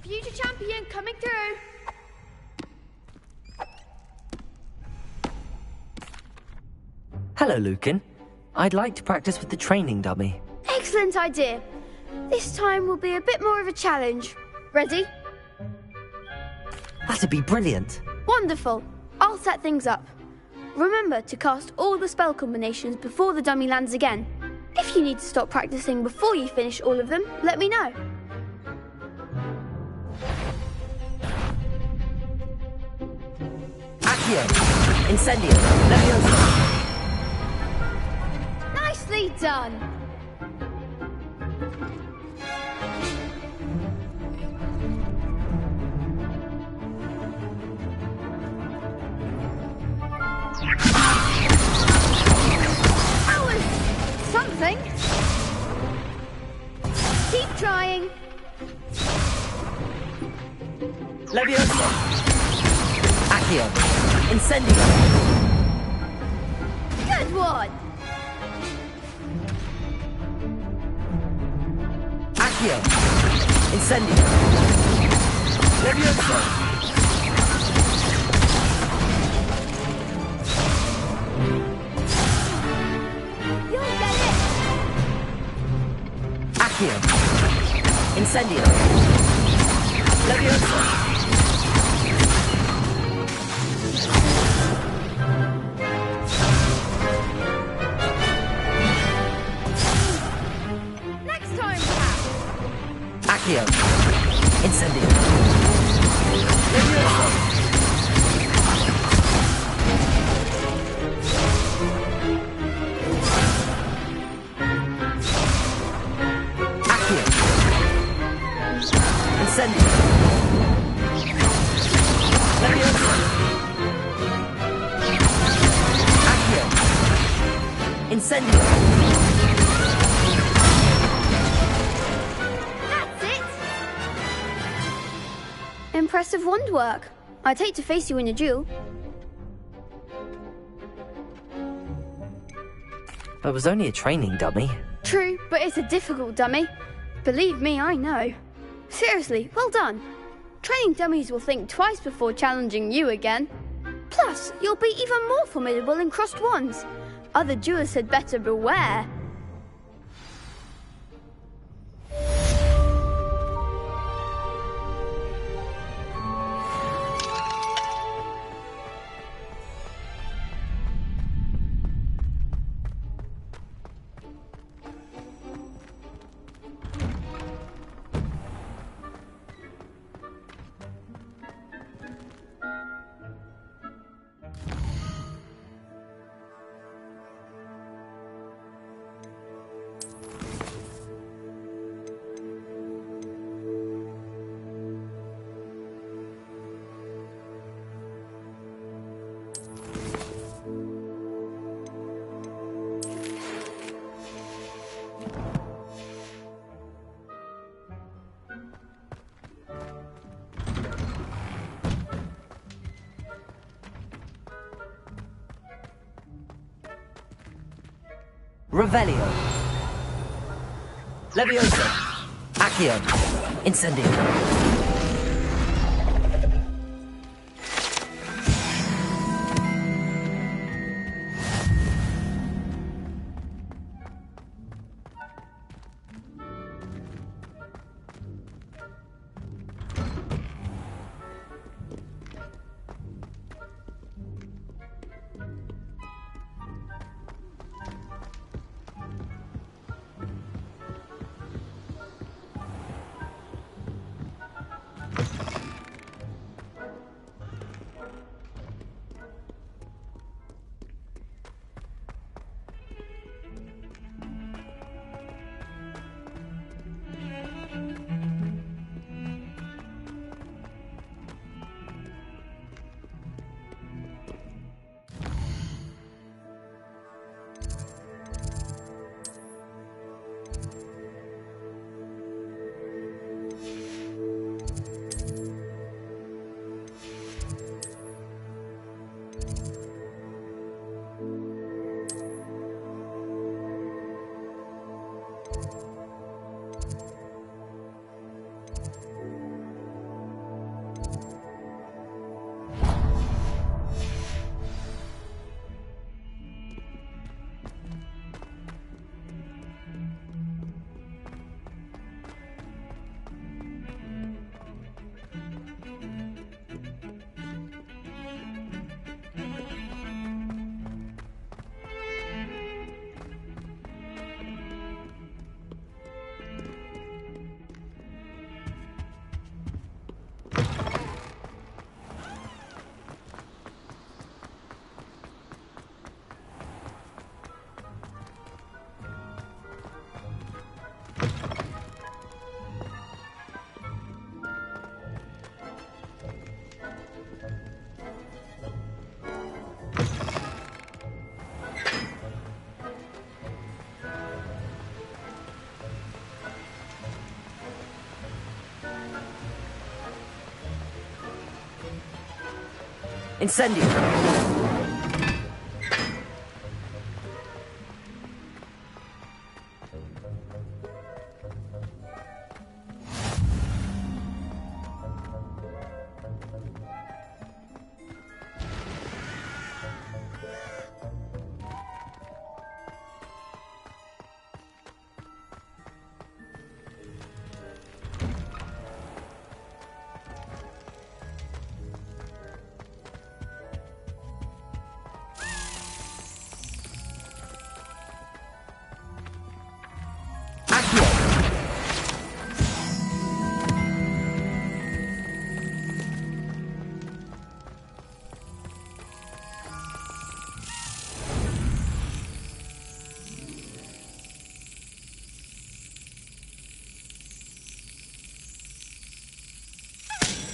Future champion coming through. Hello, Lucan. I'd like to practice with the training dummy. Excellent idea. This time will be a bit more of a challenge. Ready? That'd be brilliant. Wonderful. I'll set things up. Remember to cast all the spell combinations before the dummy lands again. If you need to stop practicing before you finish all of them, let me know. Accio! Incendio! Leviosa! Nicely done! That was something. Keep trying. Leviosa! Accio! Incendio! Good one. Accio! Incendio! Leviosa! You'll get it. Accio! Incendio! Leviosa! Next time, perhaps. Accio! Incendio! Leviosa! Accio! Incendio! Leviosa! Accio! Incendio! That's it. Impressive wand work. I'd hate to face you in a duel. I was only a training dummy. True, but it's a difficult dummy. Believe me, I know. Seriously, well done. Training dummies will think twice before challenging you again. Plus, you'll be even more formidable in crossed wands. Other duelists had better beware. Revelio! Leviosa! Accio! Incendio! Incendio!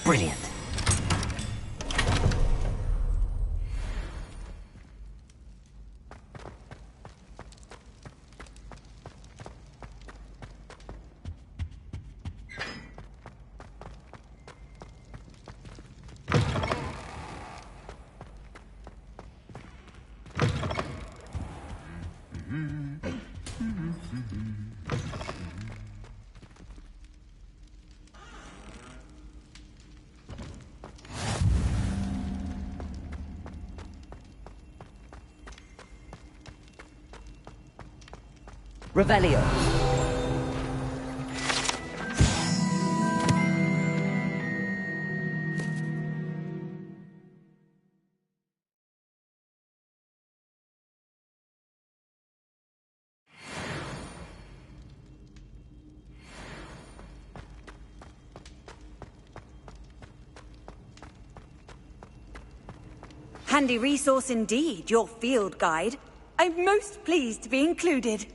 Brilliant. Revelio. Handy resource indeed, your field guide. I'm most pleased to be included.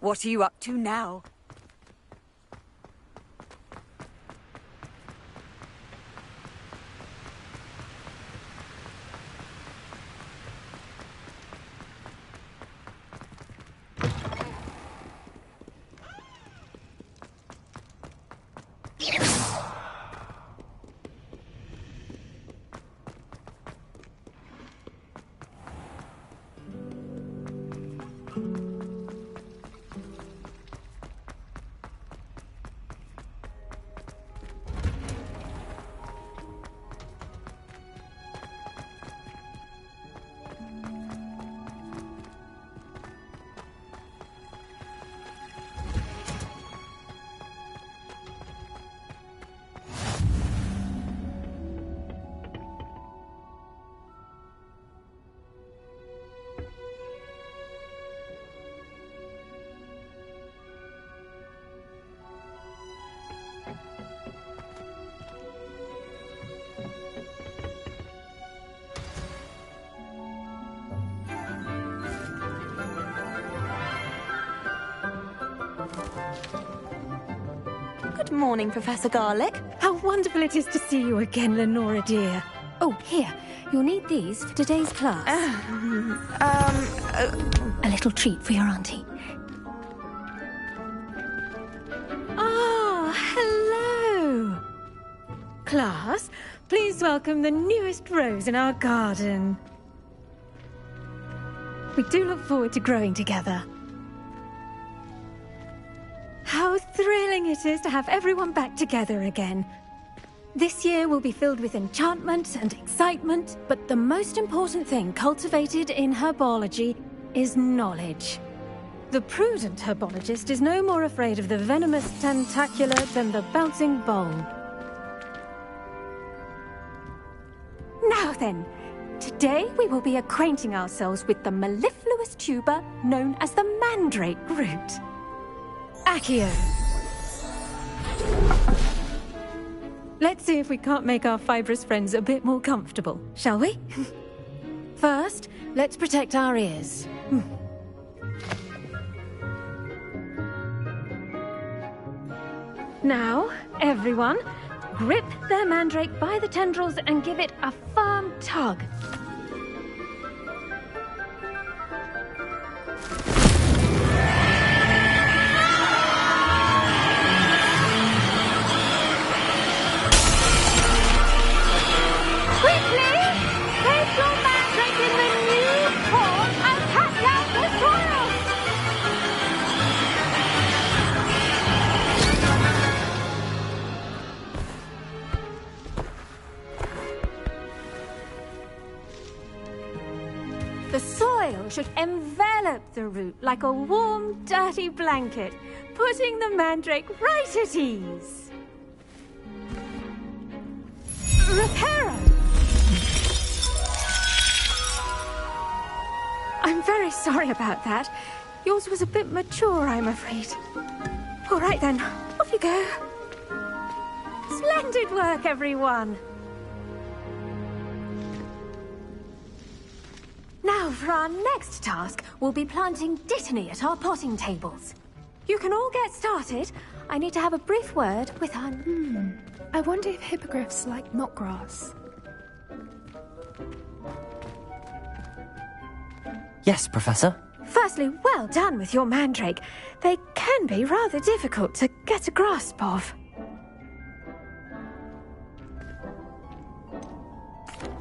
What are you up to now? Good morning, Professor Garlick. How wonderful it is to see you again, Lenora dear. Oh, here. You'll need these for today's class. A little treat for your auntie. Ah, hello. Class, please welcome the newest rose in our garden. We do look forward to growing together. How thrilling it is to have everyone back together again. This year will be filled with enchantment and excitement, but the most important thing cultivated in herbology is knowledge. The prudent herbologist is no more afraid of the venomous tentacula than the bouncing bulb. Now then, today we will be acquainting ourselves with the mellifluous tuber known as the mandrake root. Accio. Let's see if we can't make our fibrous friends a bit more comfortable, shall we? First, let's protect our ears. Now, everyone, grip their mandrake by the tendrils and give it a firm tug. The soil should envelop the root like a warm, dirty blanket, putting the mandrake right at ease. Reparo! I'm very sorry about that. Yours was a bit mature, I'm afraid. All right then, off you go. Splendid work, everyone. Now, for our next task, we'll be planting Dittany at our potting tables. You can all get started. I need to have a brief word with our... I wonder if hippogriffs like knotgrass. Yes, Professor. Firstly, well done with your mandrake. They can be rather difficult to get a grasp of.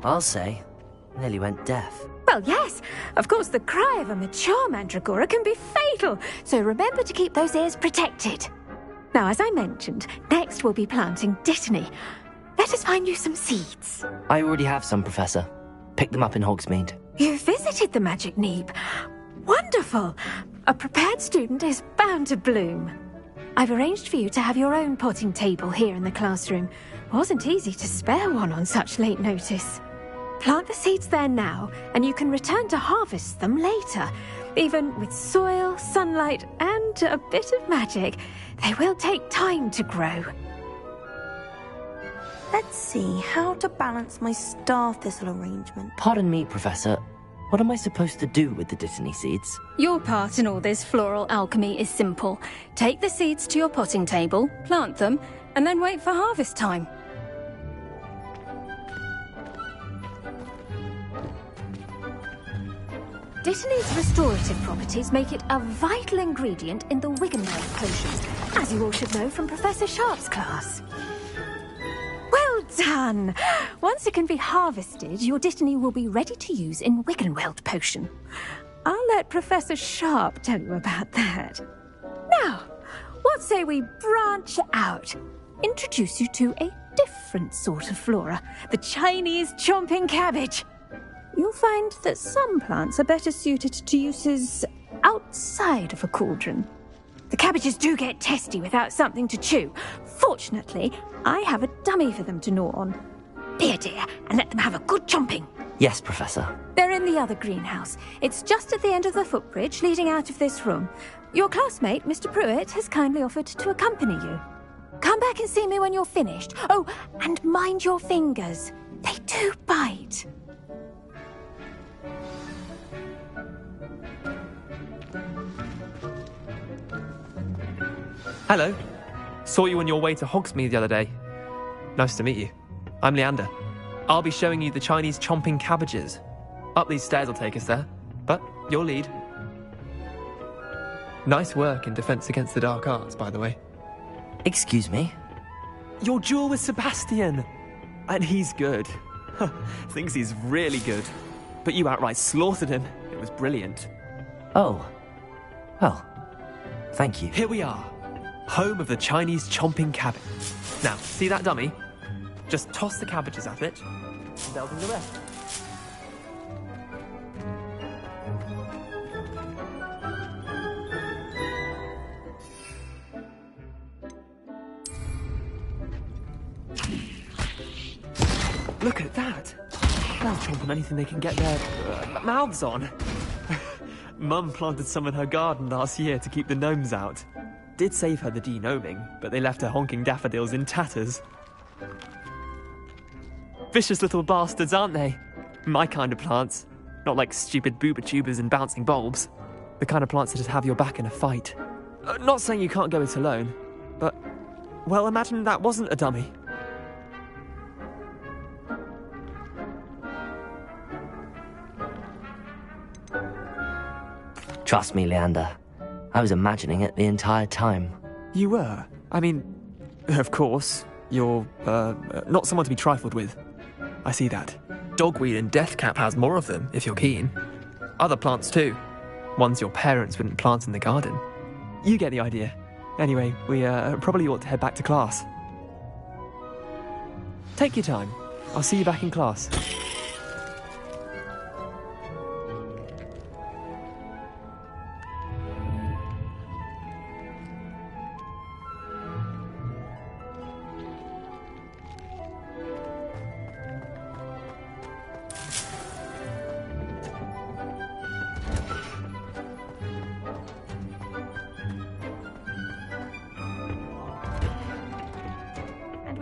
I'll say, nearly went deaf. Well, yes. Of course, the cry of a mature mandragora can be fatal, so remember to keep those ears protected. Now, as I mentioned, next we'll be planting Dittany. Let us find you some seeds. I already have some, Professor. Picked them up in Hogsmeade. You visited the Magic Neep. Wonderful. A prepared student is bound to bloom. I've arranged for you to have your own potting table here in the classroom. Wasn't easy to spare one on such late notice. Plant the seeds there now, and you can return to harvest them later. Even with soil, sunlight, and a bit of magic, they will take time to grow. Let's see how to balance my star thistle arrangement. Pardon me, Professor. What am I supposed to do with the Dittany seeds? Your part in all this floral alchemy is simple. Take the seeds to your potting table, plant them, and then wait for harvest time. Dittany's restorative properties make it a vital ingredient in the Wiggenweld potions, as you all should know from Professor Sharp's class. Well done! Once it can be harvested, your Dittany will be ready to use in Wiggenweld potion. I'll let Professor Sharp tell you about that. Now, what say we branch out? Introduce you to a different sort of flora, the Chinese chomping cabbage. You'll find that some plants are better suited to uses outside of a cauldron. The cabbages do get testy without something to chew. Fortunately, I have a dummy for them to gnaw on. Be a dear and let them have a good chomping. Yes, Professor. They're in the other greenhouse. It's just at the end of the footbridge leading out of this room. Your classmate, Mr. Pruitt, has kindly offered to accompany you. Come back and see me when you're finished. Oh, and mind your fingers. They do bite. Hello. Saw you on your way to Hogsmeade the other day. Nice to meet you. I'm Leander. I'll be showing you the Chinese chomping cabbages. Up these stairs will take us there, but you'll lead. Nice work in Defense Against the Dark Arts, by the way. Excuse me? Your duel with Sebastian! And he's good. Thinks he's really good. But you outright slaughtered him. It was brilliant. Oh. Well, thank you. Here we are. home of the Chinese chomping cabbage. Now, see that dummy? Just toss the cabbages at it, and they'll do the rest. Look at that! They'll chomp on anything they can get their mouths on. Mum planted some in her garden last year to keep the gnomes out. Did save her the de-gnoming, but they left her honking daffodils in tatters. Vicious little bastards, aren't they? My kind of plants. Not like stupid booba tubers and bouncing bulbs. The kind of plants that just have your back in a fight. Not saying you can't go it alone, but, well, imagine that wasn't a dummy. Trust me, Leander. I was imagining it the entire time. You were? I mean, of course, you're, not someone to be trifled with. I see that. Dogweed and deathcap has more of them, if you're keen. Other plants too. Ones your parents wouldn't plant in the garden. You get the idea. Anyway, we, probably ought to head back to class. Take your time. I'll see you back in class.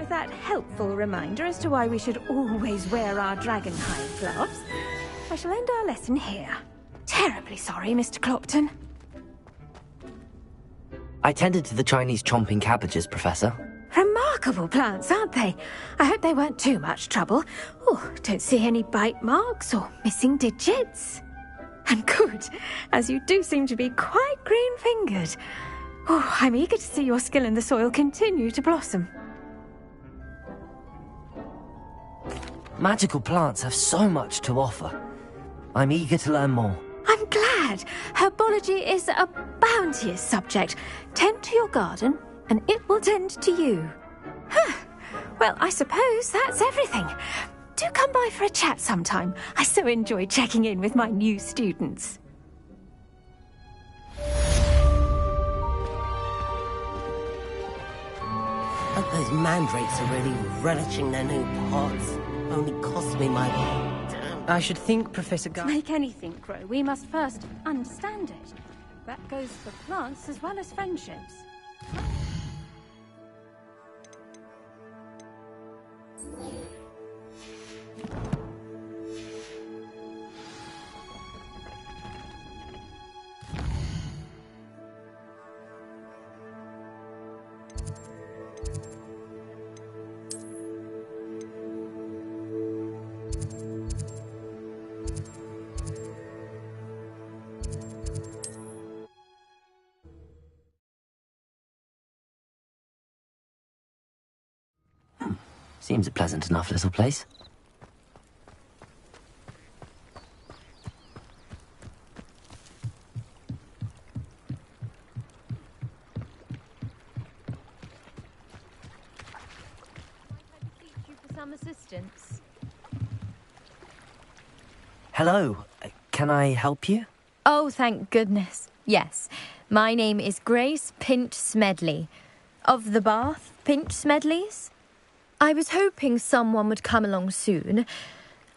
That helpful reminder as to why we should always wear our dragonhide gloves, I shall end our lesson here. Terribly sorry, Mr. Clopton. I tended to the Chinese chomping cabbages, Professor. Remarkable plants, aren't they? I hope they weren't too much trouble. Oh, don't see any bite marks or missing digits. And good, as you do seem to be quite green-fingered. Oh, I'm eager to see your skill in the soil continue to blossom. Magical plants have so much to offer. I'm eager to learn more. I'm glad. Herbology is a bounteous subject. Tend to your garden, and it will tend to you. Well, I suppose that's everything. Do come by for a chat sometime. I so enjoy checking in with my new students. Hope those mandrakes are really relishing their new pots. Only cost me my... I should think, Professor To make anything grow, we must first understand it. That goes for plants as well as friendships. Seems a pleasant enough little place. For some assistance. Hello. Can I help you? Oh, thank goodness. Yes. My name is Grace Pinch Smedley. Of the Bath Pinch Smedleys. I was hoping someone would come along soon.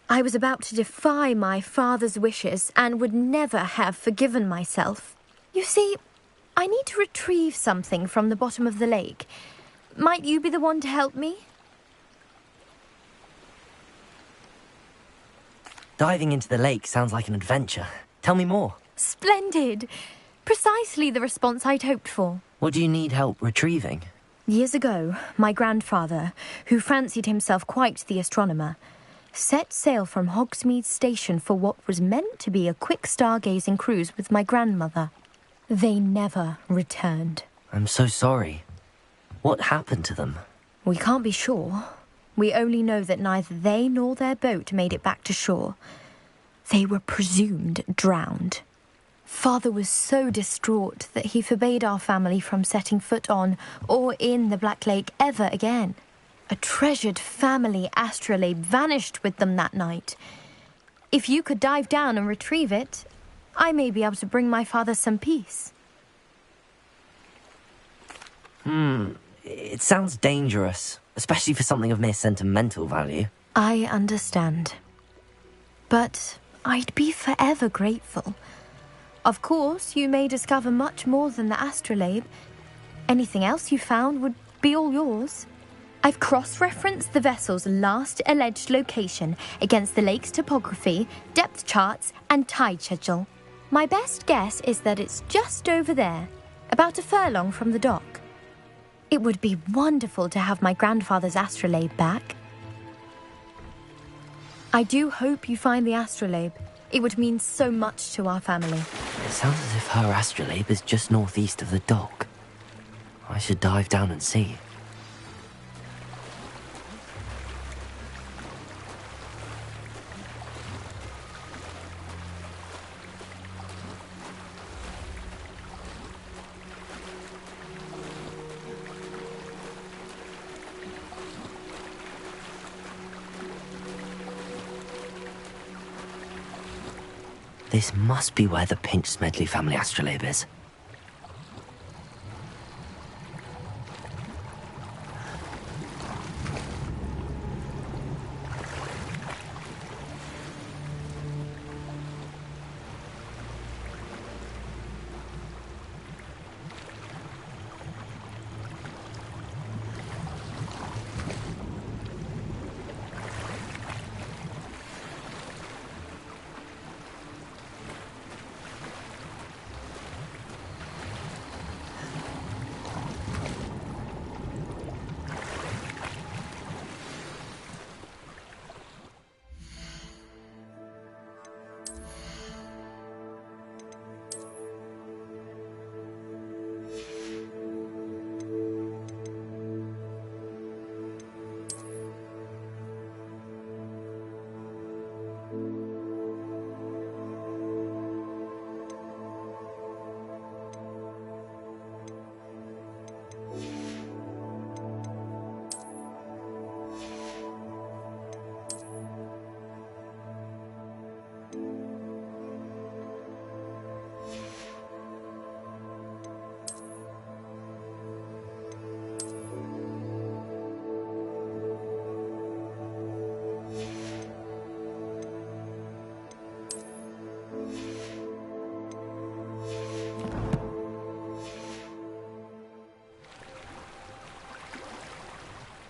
I was about to defy my father's wishes and would never have forgiven myself. You see, I need to retrieve something from the bottom of the lake. Might you be the one to help me? Diving into the lake sounds like an adventure. Tell me more. Splendid. Precisely the response I'd hoped for. What do you need help retrieving? Years ago, my grandfather, who fancied himself quite the astronomer, set sail from Hogsmeade Station for what was meant to be a quick stargazing cruise with my grandmother. They never returned. I'm so sorry. What happened to them? We can't be sure. We only know that neither they nor their boat made it back to shore. They were presumed drowned. Father was so distraught that he forbade our family from setting foot on or in the Black Lake ever again. A treasured family astrolabe vanished with them that night. If you could dive down and retrieve it, I may be able to bring my father some peace. It sounds dangerous, especially for something of mere sentimental value. I understand. But I'd be forever grateful. Of course, you may discover much more than the astrolabe. Anything else you found would be all yours. I've cross-referenced the vessel's last alleged location against the lake's topography, depth charts, and tide schedule. My best guess is that it's just over there, about a furlong from the dock. It would be wonderful to have my grandfather's astrolabe back. I do hope you find the astrolabe. It would mean so much to our family. It sounds as if her astrolabe is just northeast of the dock. I should dive down and see. This must be where the Pinch Smedley family astrolabe is.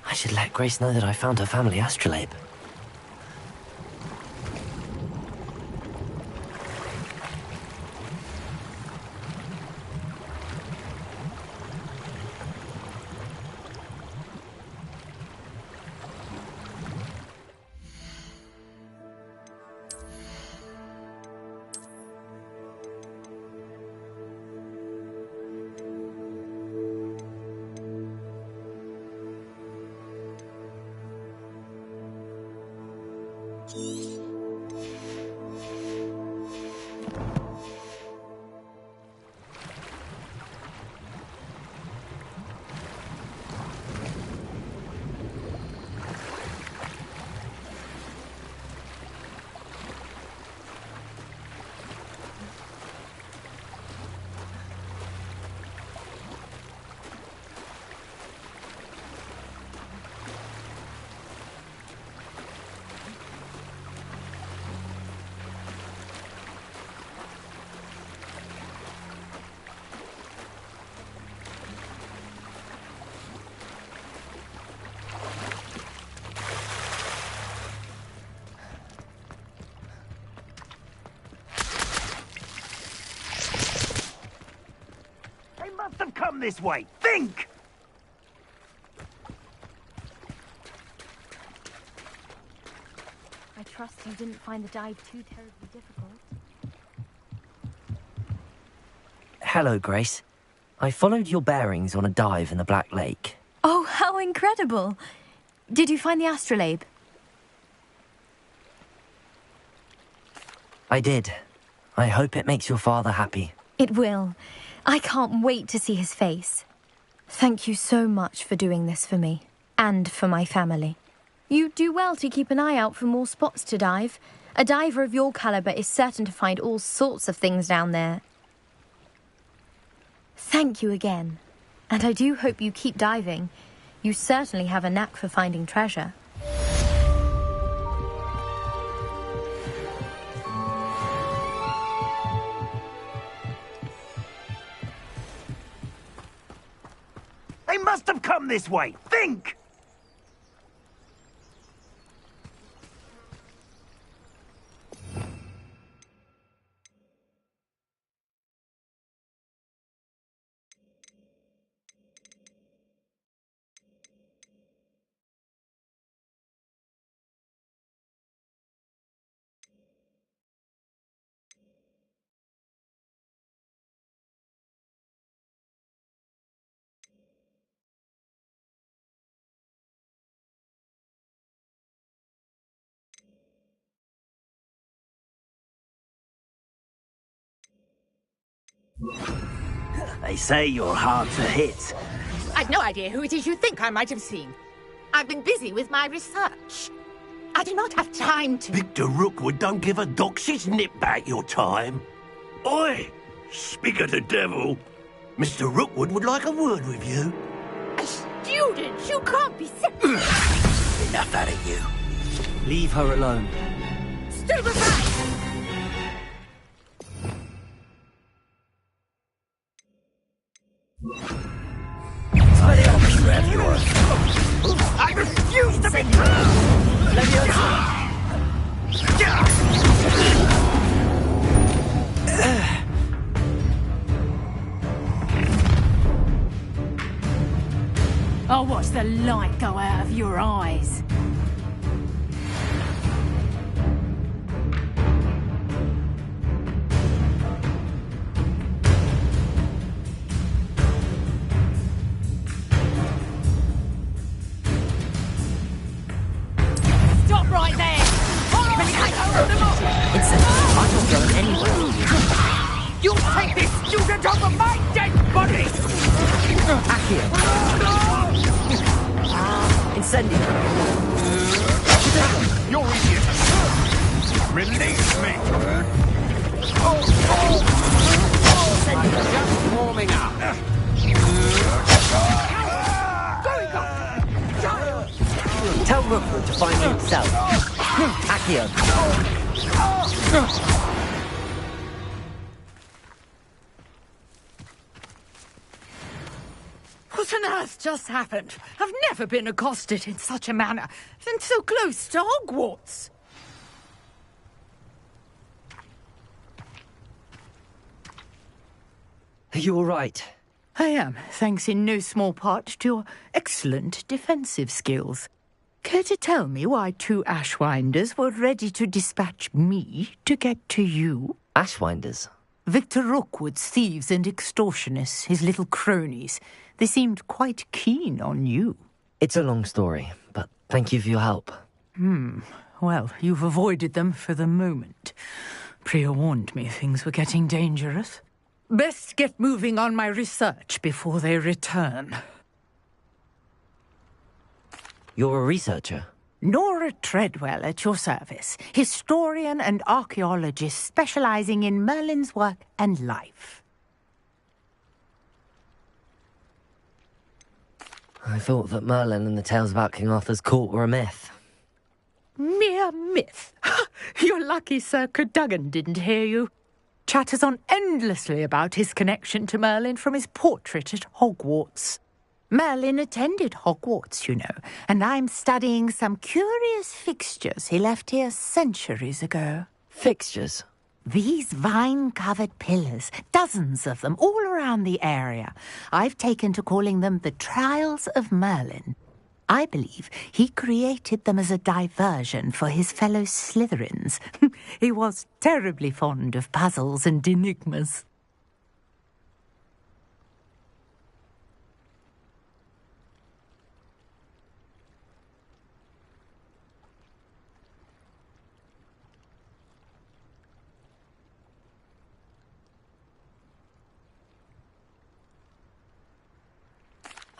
I should let Grace know that I found her family astrolabe. Must have come this way. Think! I trust you didn't find the dive too terribly difficult. Hello, Grace. I followed your bearings on a dive in the Black Lake. Oh, how incredible! Did you find the astrolabe? I did. I hope it makes your father happy. It will. I can't wait to see his face. Thank you so much for doing this for me, and for my family. You do well to keep an eye out for more spots to dive. A diver of your caliber is certain to find all sorts of things down there. Thank you again. And I do hope you keep diving. You certainly have a knack for finding treasure. They must have come this way. Think! They say you're hard to hit. I've no idea who it is you think I might have seen. I've been busy with my research. I do not have time to... Victor Rookwood don't give a doxy's nip back your time. Oi! Speak of the devil. Mr. Rookwood would like a word with you. A student? You can't be serious. Enough out of you. Leave her alone. Stupefy! I refuse to be... I'll watch the light go out of your eyes. Stop right there! It's I'm not going anywhere. You take this student off of my dead body! Accio. Incendio. You're idiot! Release me! Just warming up. Tell Rookwood to find himself. Accio. What on earth just happened? I've never been accosted in such a manner, and so close to Hogwarts. Are you all right? I am, thanks in no small part to your excellent defensive skills. Care to tell me why two Ashwinders were ready to dispatch me to get to you? Ashwinders? Victor Rookwood's thieves and extortionists, his little cronies. They seemed quite keen on you. It's a long story, but thank you for your help. Well, you've avoided them for the moment. Priya warned me things were getting dangerous. Best get moving on my research before they return. You're a researcher? Nora Treadwell at your service, historian and archaeologist specializing in Merlin's work and life. I thought that Merlin and the tales about King Arthur's court were a myth. Mere myth. You're lucky Sir Cadogan didn't hear you. Chatters on endlessly about his connection to Merlin from his portrait at Hogwarts. Merlin attended Hogwarts, you know, and I'm studying some curious fixtures he left here centuries ago. Fixtures? These vine-covered pillars, dozens of them, all around the area. I've taken to calling them the Trials of Merlin. I believe he created them as a diversion for his fellow Slytherins. He was terribly fond of puzzles and enigmas.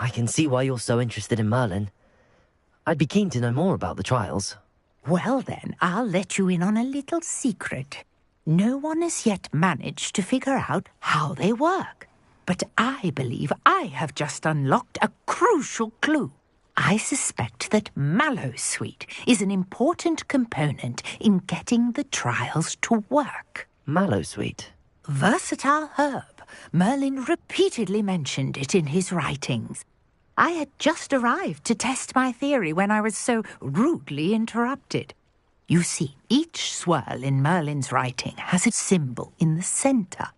I can see why you're so interested in Merlin. I'd be keen to know more about the trials. Well then, I'll let you in on a little secret. No one has yet managed to figure out how they work. But I believe I have just unlocked a crucial clue. I suspect that mallowsweet is an important component in getting the trials to work. Mallowsweet? Versatile herb. Merlin repeatedly mentioned it in his writings. I had just arrived to test my theory when I was so rudely interrupted. You see, each swirl in Merlin's writing has a symbol in the centre.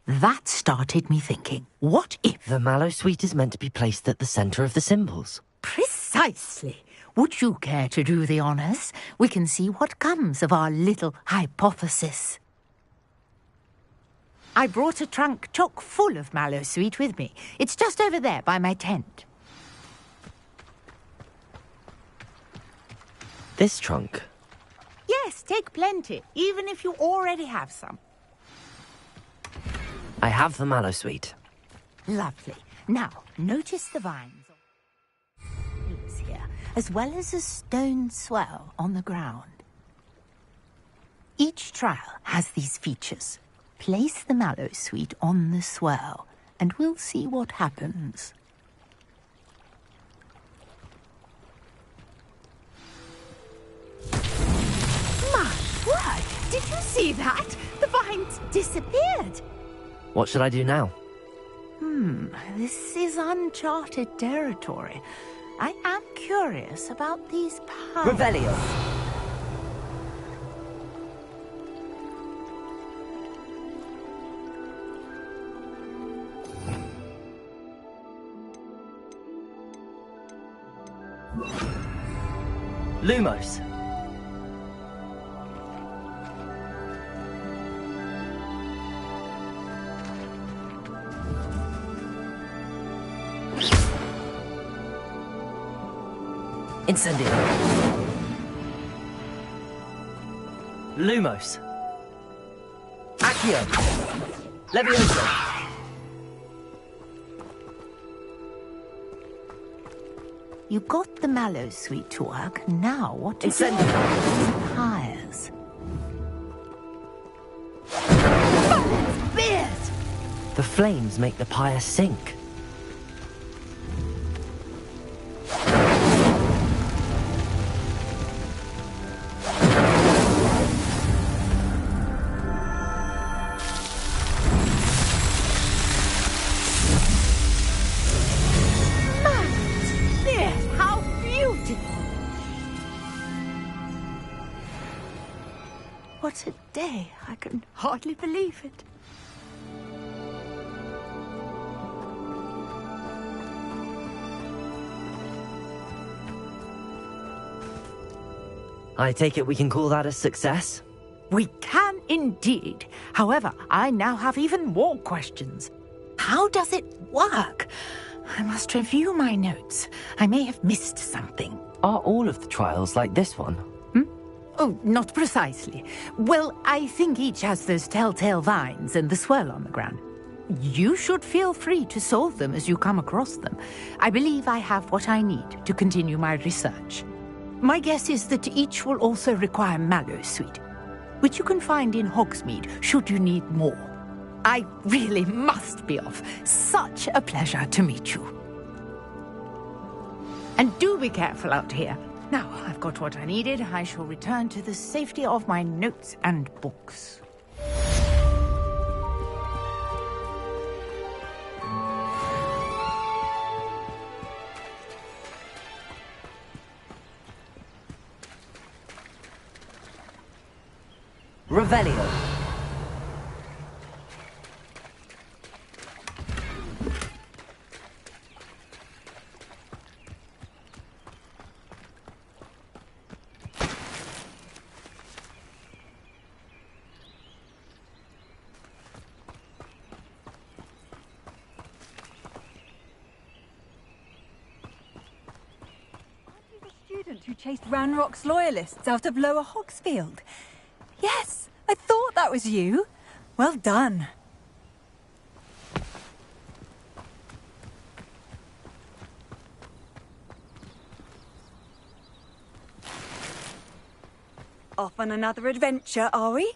That started me thinking, what if... The mallowsweet is meant to be placed at the centre of the symbols. Precisely. Would you care to do the honours? We can see what comes of our little hypothesis. I brought a trunk chock full of mallowsweet with me. It's just over there by my tent. This trunk? Yes, take plenty, even if you already have some. I have the mallowsweet. Lovely. Now, notice the vines here, as well as a stone swell on the ground. Each trial has these features. Place the mallowsweet on the swell, and we'll see what happens. My word! Did you see that? The vines disappeared! What should I do now? This is uncharted territory. I am curious about these powers. Revelio! Lumos! Incendio. Lumos. Accio. Levioso. You got the mallowsweet to work. Now what to Incendio. Pyres. Beard! The flames make the pyre sink. What a day. I can hardly believe it. I take it we can call that a success? We can indeed. However, I now have even more questions. How does it work? I must review my notes. I may have missed something. Are all of the trials like this one? Oh, not precisely. Well, I think each has those telltale vines and the swirl on the ground. You should feel free to solve them as you come across them. I believe I have what I need to continue my research. My guess is that each will also require mallowsweet, which you can find in Hogsmeade should you need more. I really must be off. Such a pleasure to meet you. And do be careful out here. Now, I've got what I needed. I shall return to the safety of my notes and books. Revelio. Who chased Ranrock's loyalists out of Lower Hogsfield. Yes, I thought that was you. Well done. off on another adventure, are we?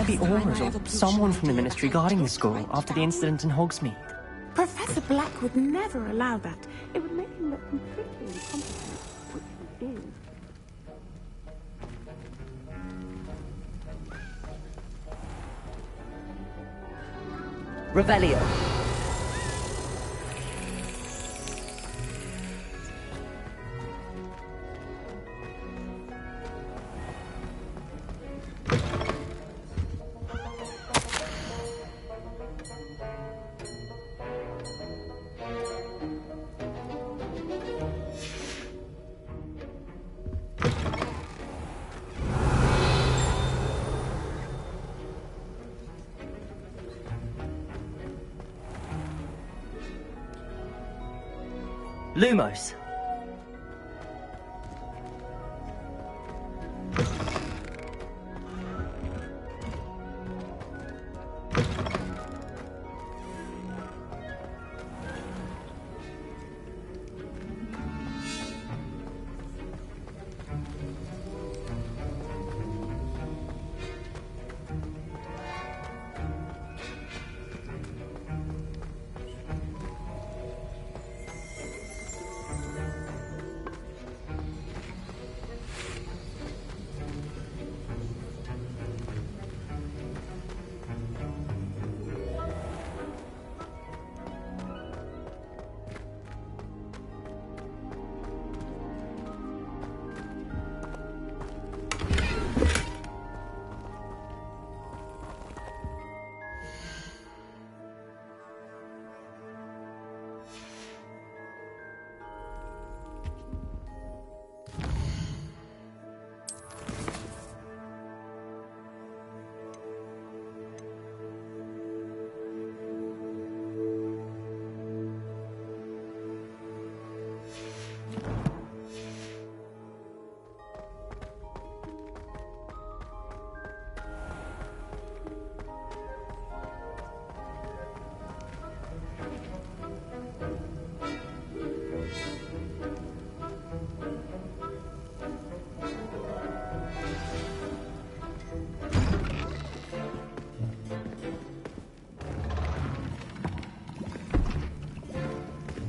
Maybe Aura's or someone from the Ministry guarding the school after the incident in Hogsmeade. Professor Black would never allow that. It would make him look completely incompetent, which he is. Revelio. Lumos.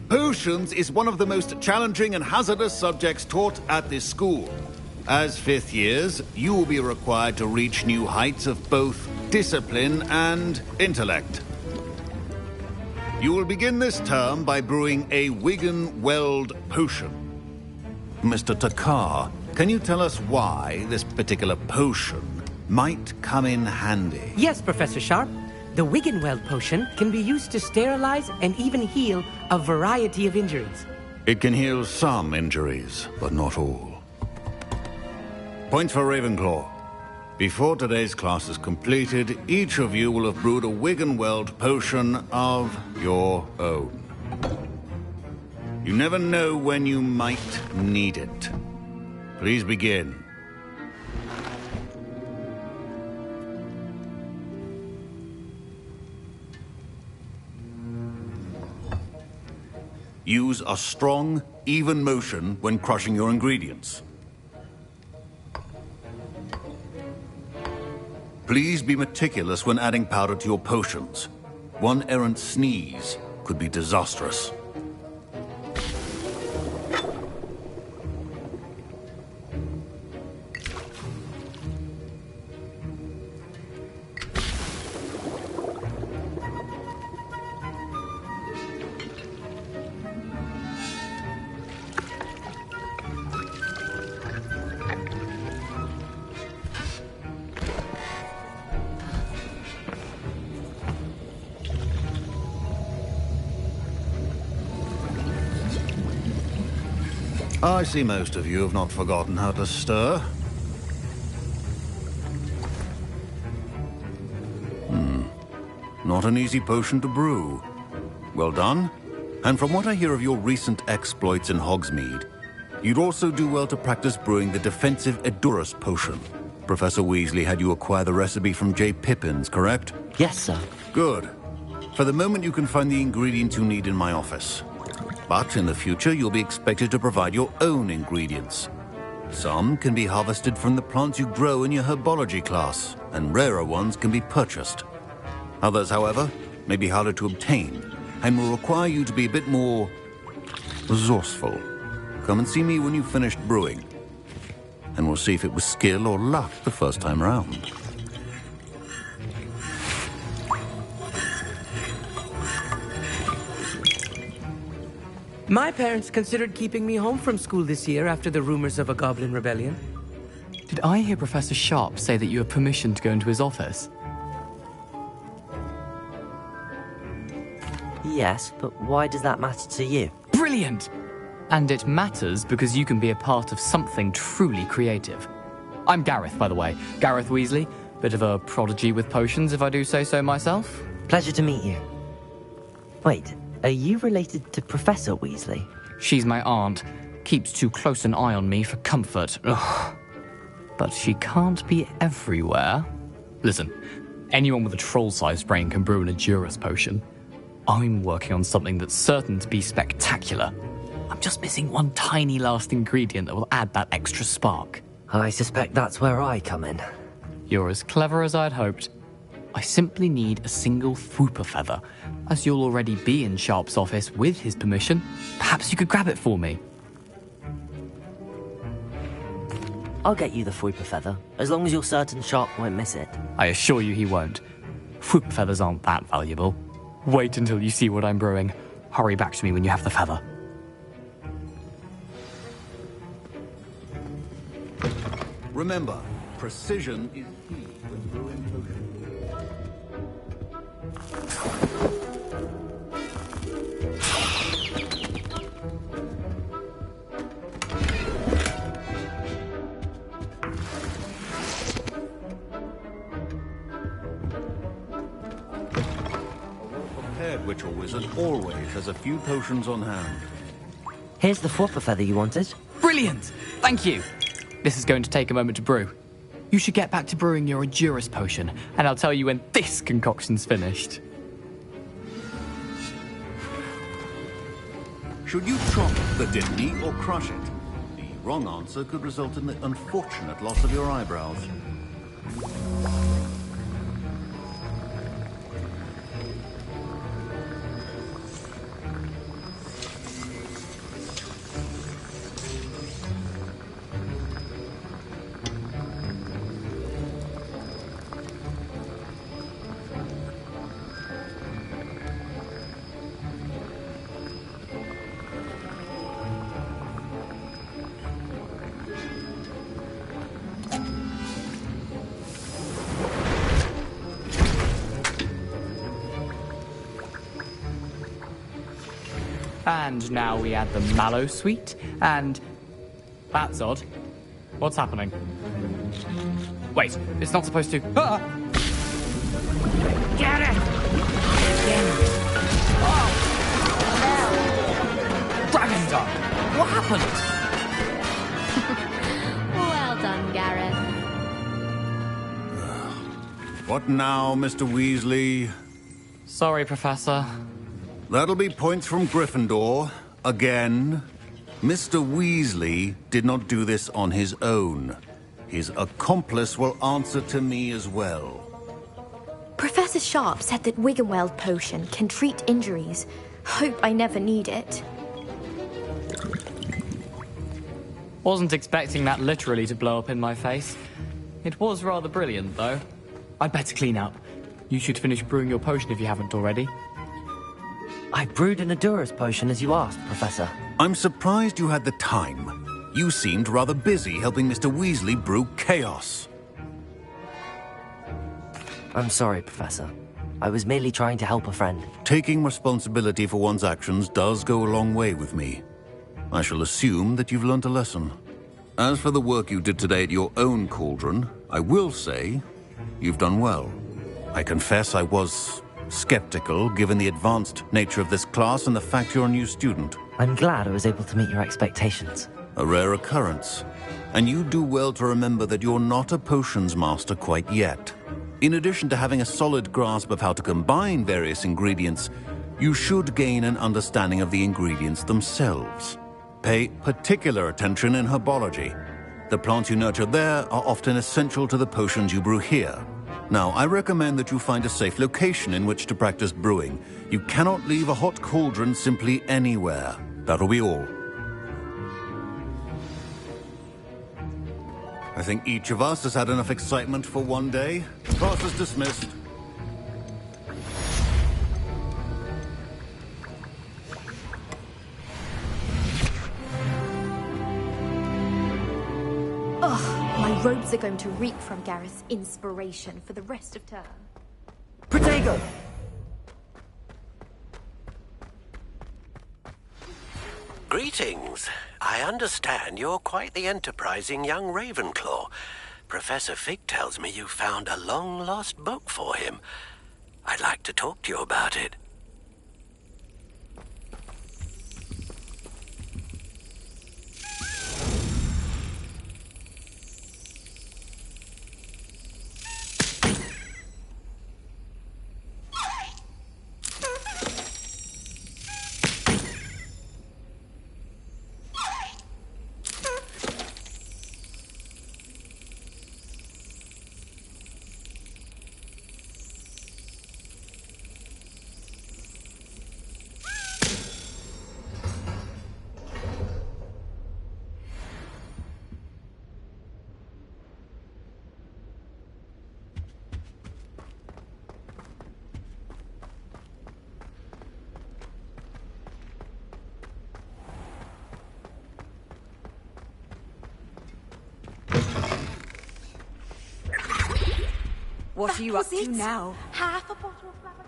Potions is one of the most challenging and hazardous subjects taught at this school. As fifth years, you will be required to reach new heights of both discipline and intellect. You will begin this term by brewing a Wigan-Weld potion. Mr. Takar, can you tell us why this particular potion might come in handy? Yes, Professor Sharp. The Wigan-Weld potion can be used to sterilize and even heal a variety of injuries. It can heal some injuries, but not all. Points for Ravenclaw. Before today's class is completed, each of you will have brewed a Wigan-Weld potion of your own. You never know when you might need it. Please begin. Use a strong, even motion when crushing your ingredients. Please be meticulous when adding powder to your potions. One errant sneeze could be disastrous. I see most of you have not forgotten how to stir. Not an easy potion to brew. Well done. And from what I hear of your recent exploits in Hogsmeade, you'd also do well to practice brewing the defensive Edurus potion. Professor Weasley had you acquire the recipe from J. Pippins, correct? Yes, sir. Good. For the moment, you can find the ingredients you need in my office. But in the future, you'll be expected to provide your own ingredients. Some can be harvested from the plants you grow in your herbology class, and rarer ones can be purchased. Others, however, may be harder to obtain, and will require you to be a bit more resourceful. Come and see me when you've finished brewing, and we'll see if it was skill or luck the first time round. My parents considered keeping me home from school this year after the rumors of a goblin rebellion. Did I hear Professor Sharp say that you have permission to go into his office? Yes, but why does that matter to you? Brilliant! And it matters because you can be a part of something truly creative. I'm Gareth, by the way. Gareth Weasley. Bit of a prodigy with potions, if I do say so myself. Pleasure to meet you. Wait, are you related to Professor Weasley? She's my aunt. Keeps too close an eye on me for comfort. Ugh. But she can't be everywhere. Listen, anyone with a troll-sized brain can brew an Edurus potion. I'm working on something that's certain to be spectacular. I'm just missing one tiny last ingredient that will add that extra spark. I suspect that's where I come in. You're as clever as I'd hoped. I simply need a single Fwooper feather. As you'll already be in Sharp's office with his permission, perhaps you could grab it for me. I'll get you the Fwooper feather, as long as you're certain Sharp won't miss it. I assure you he won't. Fwooper feathers aren't that valuable. Wait until you see what I'm brewing. Hurry back to me when you have the feather. Remember, precision is key when brewing potions. A witch or wizard always has a few potions on hand. Here's the Fwooper feather you wanted. Brilliant! Thank you! This is going to take a moment to brew. You should get back to brewing your Edurus potion, and I'll tell you when this concoction's finished. Should you chop the Dittany or crush it? The wrong answer could result in the unfortunate loss of your eyebrows. And now we add the mallow sweet, and... That's odd. What's happening? Wait, it's not supposed to... Ah! Get it! Dragon! What happened? Well done, Gareth. What now, Mr. Weasley? Sorry, Professor. That'll be points from Gryffindor. Again. Mr. Weasley did not do this on his own. His accomplice will answer to me as well. Professor Sharp said that Wiggenweld potion can treat injuries. Hope I never need it. Wasn't expecting that literally to blow up in my face. It was rather brilliant, though. I'd better clean up. You should finish brewing your potion if you haven't already. I brewed an Adurus potion as you asked, Professor. I'm surprised you had the time. You seemed rather busy helping Mr. Weasley brew chaos. I'm sorry, Professor. I was merely trying to help a friend. Taking responsibility for one's actions does go a long way with me. I shall assume that you've learnt a lesson. As for the work you did today at your own cauldron, I will say you've done well. I confess I was skeptical, given the advanced nature of this class and the fact you're a new student. I'm glad I was able to meet your expectations. A rare occurrence. And you do well to remember that you're not a potions master quite yet. In addition to having a solid grasp of how to combine various ingredients, you should gain an understanding of the ingredients themselves. Pay particular attention in herbology. The plants you nurture there are often essential to the potions you brew here. Now, I recommend that you find a safe location in which to practice brewing. You cannot leave a hot cauldron simply anywhere. That'll be all. I think each of us has had enough excitement for one day. Class is dismissed. Ugh, my robes are going to reek from Gareth's inspiration for the rest of term. Protego! Greetings. I understand you're quite the enterprising young Ravenclaw. Professor Fig tells me you found a long-lost book for him. I'd like to talk to you about it. What are you up to now? Half a bottle of lavender.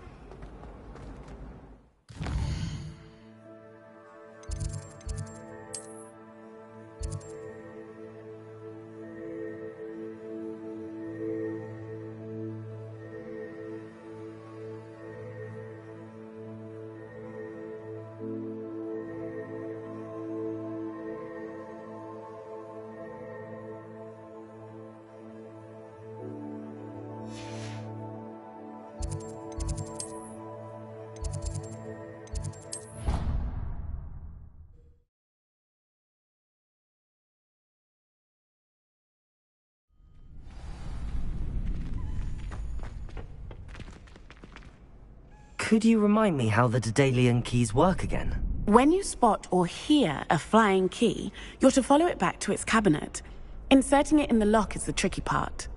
Could you remind me how the Daedalian keys work again? When you spot or hear a flying key, you're to follow it back to its cabinet. Inserting it in the lock is the tricky part.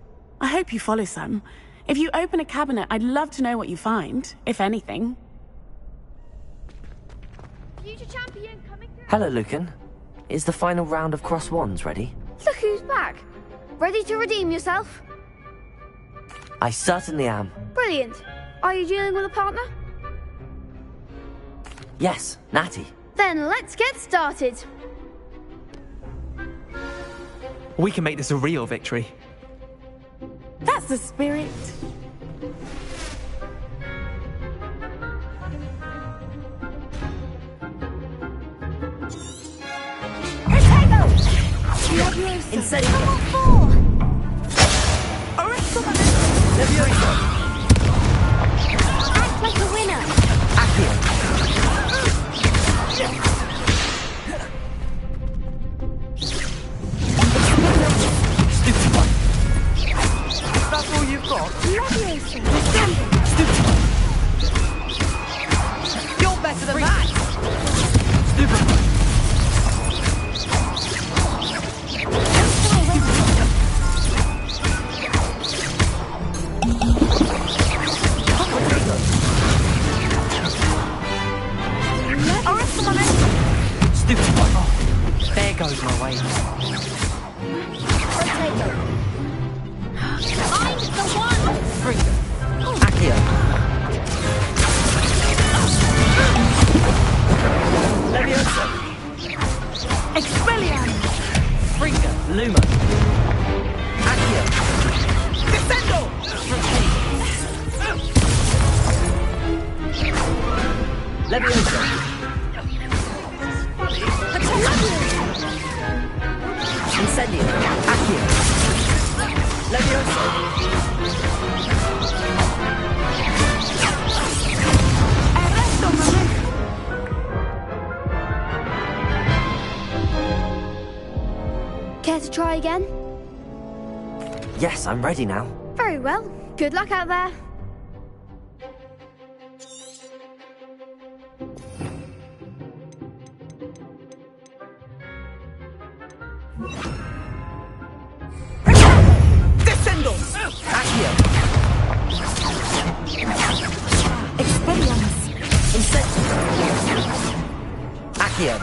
I hope you follow some. If you open a cabinet, I'd love to know what you find, if anything. Future champion coming through. Hello, Lucan. Is the final round of Cross Wands ready? Look who's back. Ready to redeem yourself? I certainly am. Brilliant. Are you dealing with a partner? Yes, Natty. Then let's get started. We can make this a real victory. That's the spirit. Incendio. Come on, four. Leviosa. Act like a winner. Accio. Stupid one. That's all you've got? Leviosa. Stupid one. You're better than that. Stupid one. Stupid one. Oh, there goes my way. Potato. Find the one. Freedom. Accio. Leviosa. Expelliarmus. Freedom. Luma. Accio. Descendo. Leviosa. Incendio. Accio. Leviosa. Arresto momento. Care to try again? Yes, I'm ready now. Very well. Good luck out there. Descendo. Accio. Expelliarmus. Incendio. Accio.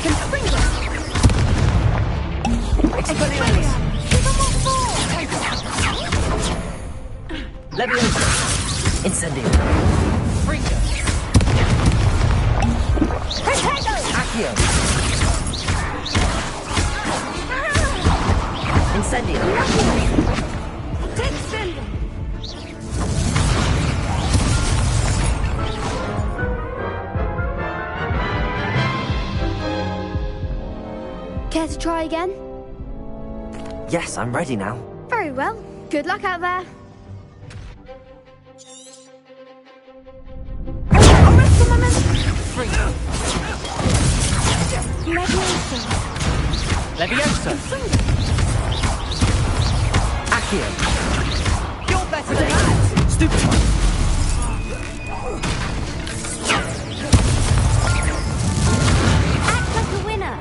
Confringo. Expelliarmus. Leviosa. Incendio. Freedom. Accio. Incendio. Descendo. Care to try again? Yes, I'm ready now. Very well. Good luck out there. Freedom. Leviosa. Leviosa. Accio. You're better than that. Stupid one. Act like a winner.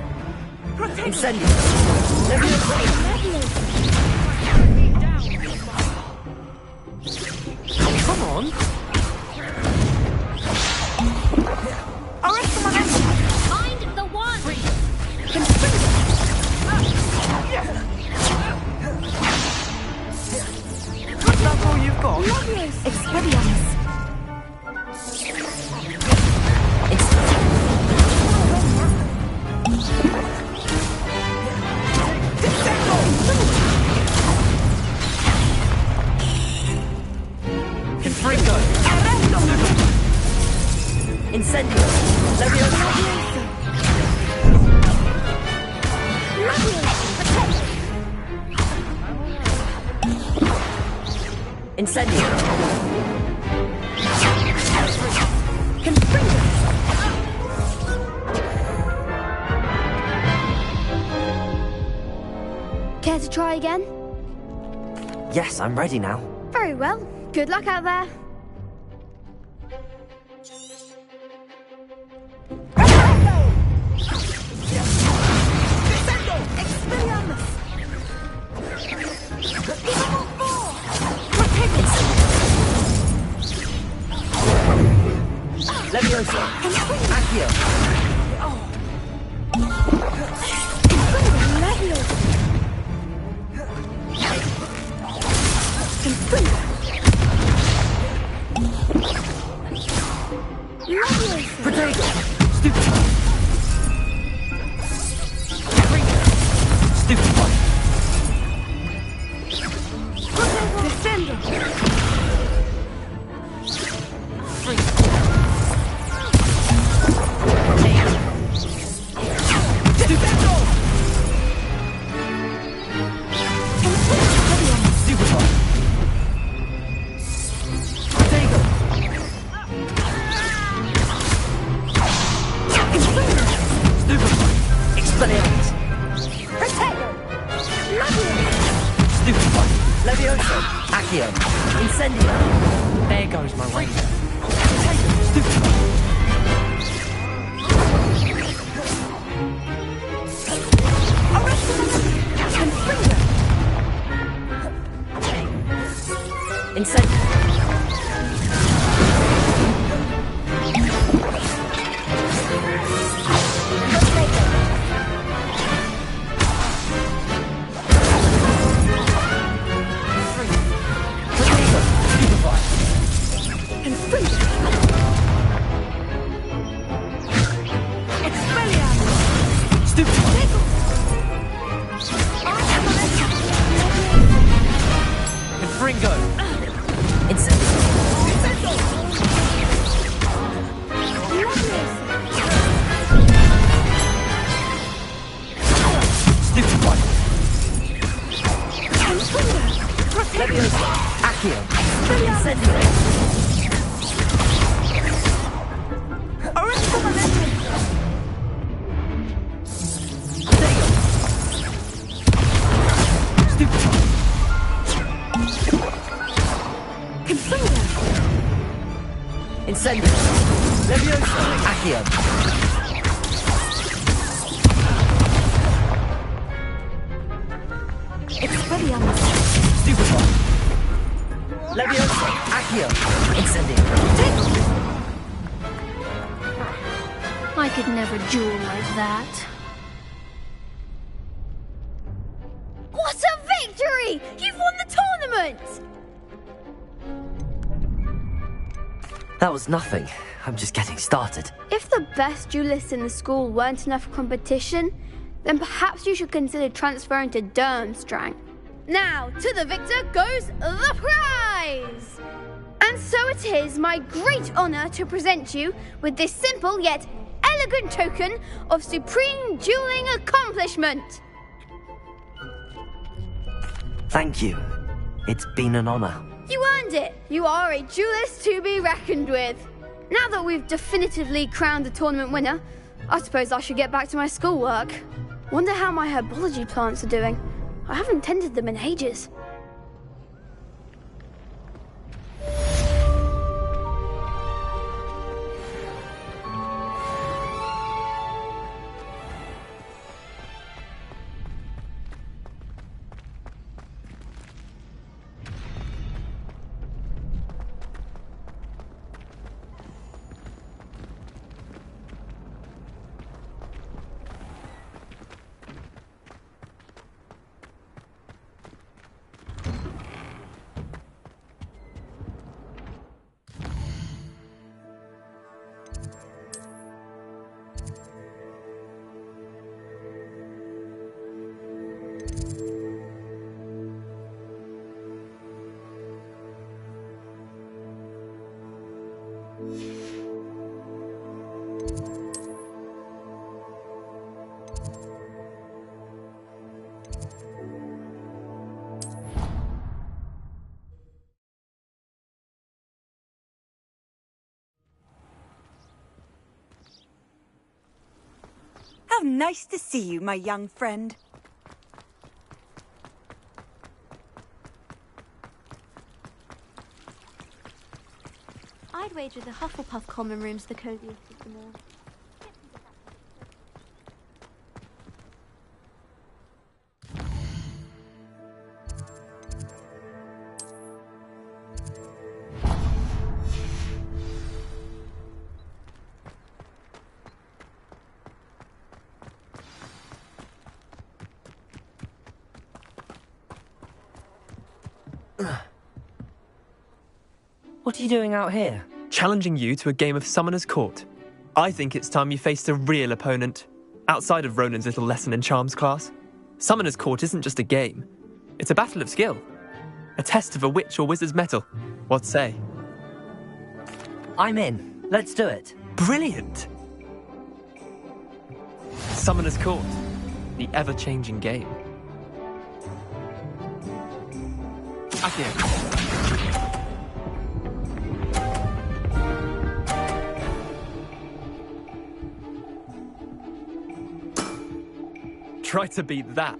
Incendio. Leviosa. Come on. Find the one. That's all you've got? Expelliarmus. Confringo. Incendio. Leviosa. Incendio. Confringo. Care to try again? Yes, I'm ready now. Very well. Good luck out there. Leviosa. Accio. Potato. Stupid one. Stupid one. Stupefy. Levioso. Accio. Incendio. There goes my ranger. Stupefy. Incendio. I could never duel like that. What a victory! You've won the tournament! That was nothing. I'm just getting started. If the best duelists in the school weren't enough for competition, then perhaps you should consider transferring to Durmstrang. Now, to the victor goes the prize! And so it is my great honour to present you with this simple yet elegant token of supreme dueling accomplishment. Thank you. It's been an honour. You earned it. You are a duelist to be reckoned with. Now that we've definitively crowned the tournament winner, I suppose I should get back to my schoolwork. Wonder how my herbology plants are doing. I haven't tended them in ages. How nice to see you, my young friend. I'd wager the Hufflepuff common room's the coziest of them all. What are you doing out here? Challenging you to a game of Summoner's Court. I think it's time you faced a real opponent, outside of Ronan's little lesson in charms class. Summoner's Court isn't just a game. It's a battle of skill. A test of a witch or wizard's mettle. What say? I'm in. Let's do it. Brilliant! Summoner's Court. The ever-changing game. Accio. Try to beat that.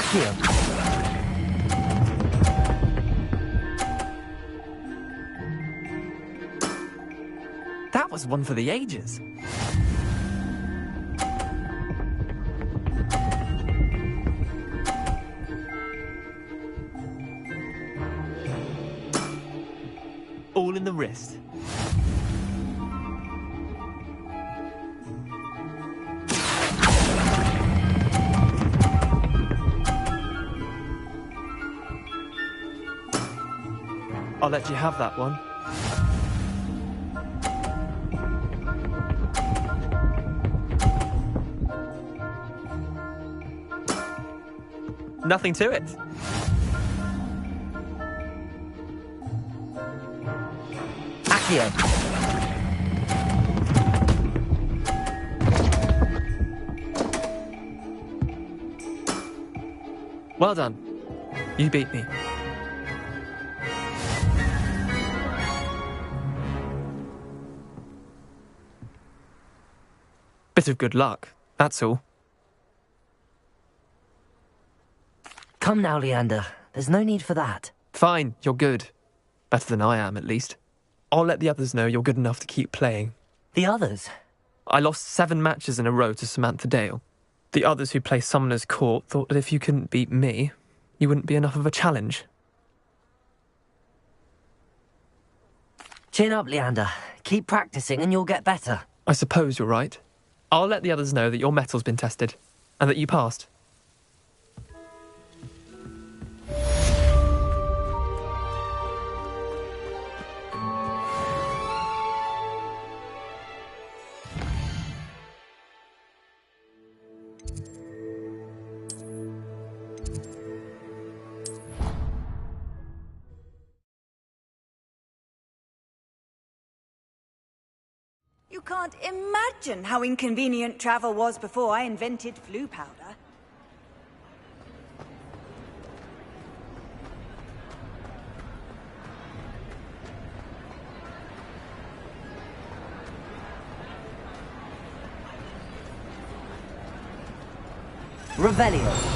Accio. That was one for the ages. All in the wrist. I'll let you have that one. Nothing to it. Accio. Well done. You beat me. Bit of good luck, that's all. Come now, Leander. There's no need for that. Fine, you're good. Better than I am, at least. I'll let the others know you're good enough to keep playing. The others? I lost 7 matches in a row to Samantha Dale. The others who play Summoner's Court thought that if you couldn't beat me, you wouldn't be enough of a challenge. Chin up, Leander. Keep practicing and you'll get better. I suppose you're right. I'll let the others know that your metal's been tested, and that you passed. You can't imagine how inconvenient travel was before I invented flu powder. Revelio.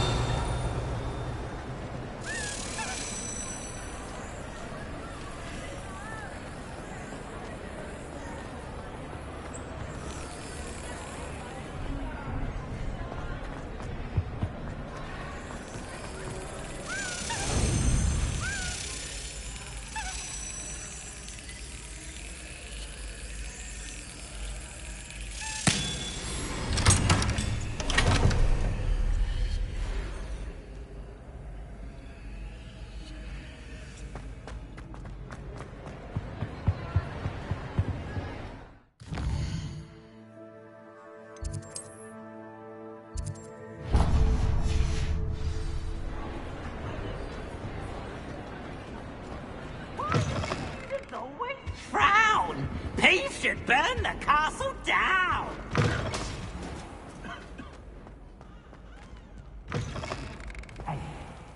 Frown! Peace should burn the castle down!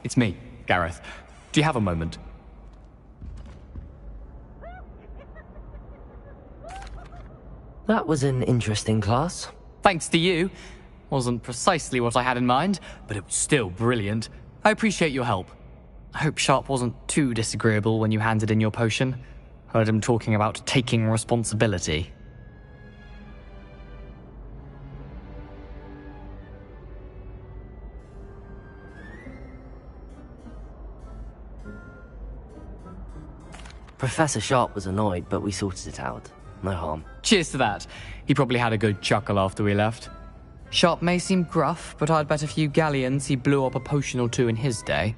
It's me, Gareth. Do you have a moment? That was an interesting class. Thanks to you. Wasn't precisely what I had in mind, but it was still brilliant. I appreciate your help. I hope Sharp wasn't too disagreeable when you handed in your potion. Heard him talking about taking responsibility. Professor Sharp was annoyed, but we sorted it out. No harm. Cheers to that. He probably had a good chuckle after we left. Sharp may seem gruff, but I'd bet a few galleons he blew up a potion or two in his day.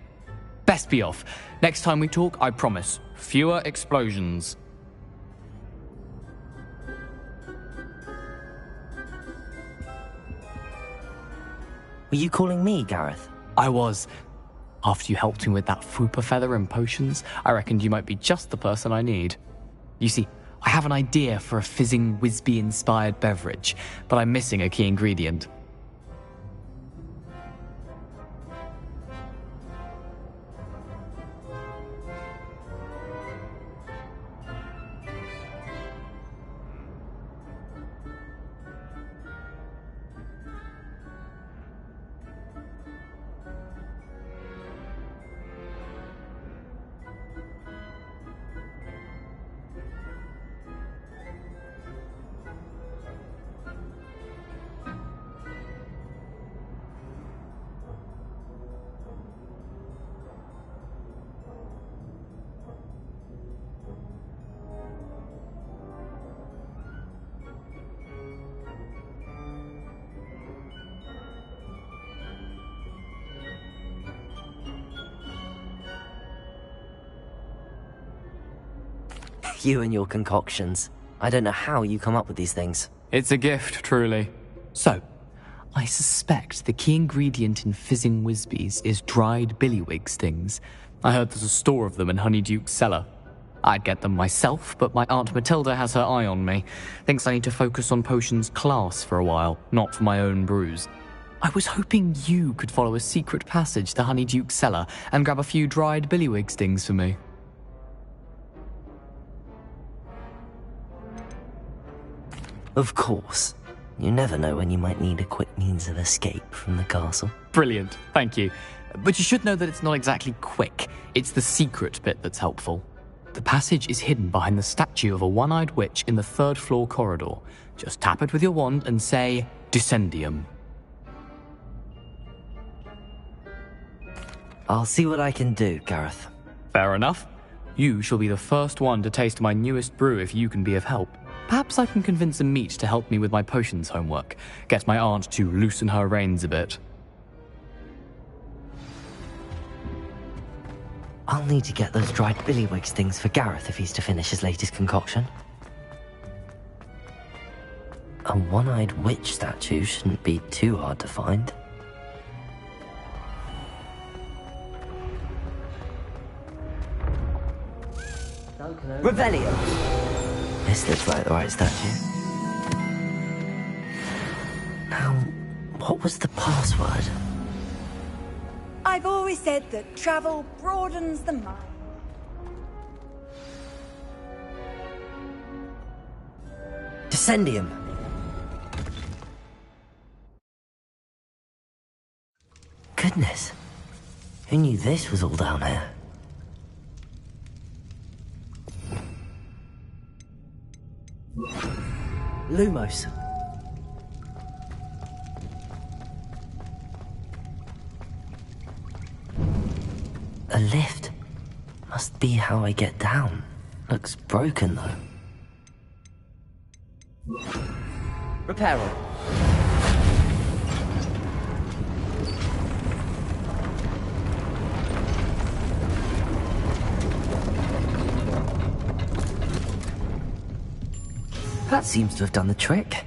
Best be off. Next time we talk, I promise, fewer explosions. Were you calling me, Gareth? I was. After you helped me with that Fooper feather and potions, I reckoned you might be just the person I need. You see, I have an idea for a fizzing Whizbee-inspired beverage, but I'm missing a key ingredient. You and your concoctions. I don't know how you come up with these things. It's a gift, truly. So, I suspect the key ingredient in fizzing Whizbees is dried billywig stings. I heard there's a store of them in Honeyduke's cellar. I'd get them myself, but my Aunt Matilda has her eye on me. Thinks I need to focus on potions class for a while, not for my own brews. I was hoping you could follow a secret passage to Honeyduke's cellar and grab a few dried billywig stings for me. Of course. You never know when you might need a quick means of escape from the castle. Brilliant, thank you. But you should know that it's not exactly quick. It's the secret bit that's helpful. The passage is hidden behind the statue of a one-eyed witch in the third-floor corridor. Just tap it with your wand and say, Descendium. I'll see what I can do, Gareth. Fair enough. You shall be the first one to taste my newest brew if you can be of help. Perhaps I can convince a meat to help me with my potions homework. Get my aunt to loosen her reins a bit. I'll need to get those dried billywig stings for Gareth if he's to finish his latest concoction. A one-eyed witch statue shouldn't be too hard to find. Revelio! This looks like the right statue. Now, what was the password? I've always said that travel broadens the mind. Descendium. Goodness. Who knew this was all down here? Lumos. A lift. Must be how I get down. Looks broken though. Reparo. That seems to have done the trick.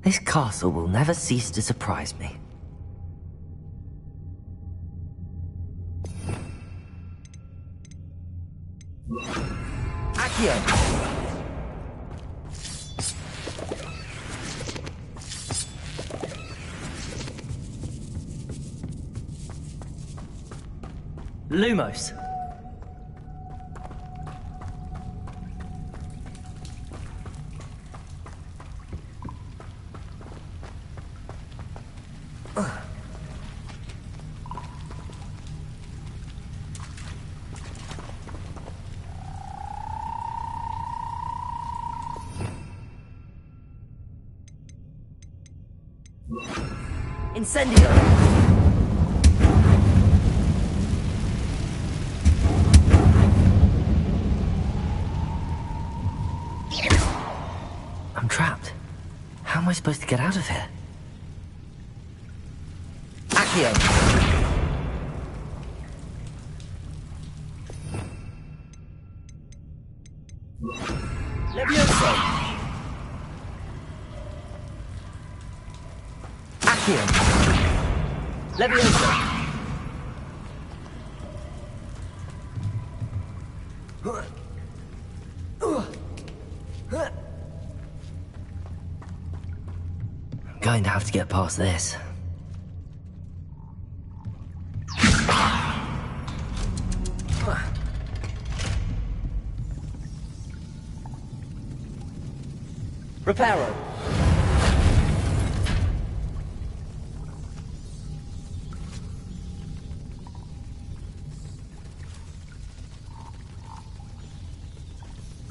This castle will never cease to surprise me. Accio! Lumos. Incendio! I'm trapped. How am I supposed to get out of here? Accio! Levioso! Accio! Levioso! I'm going to have to get past this. Reparo!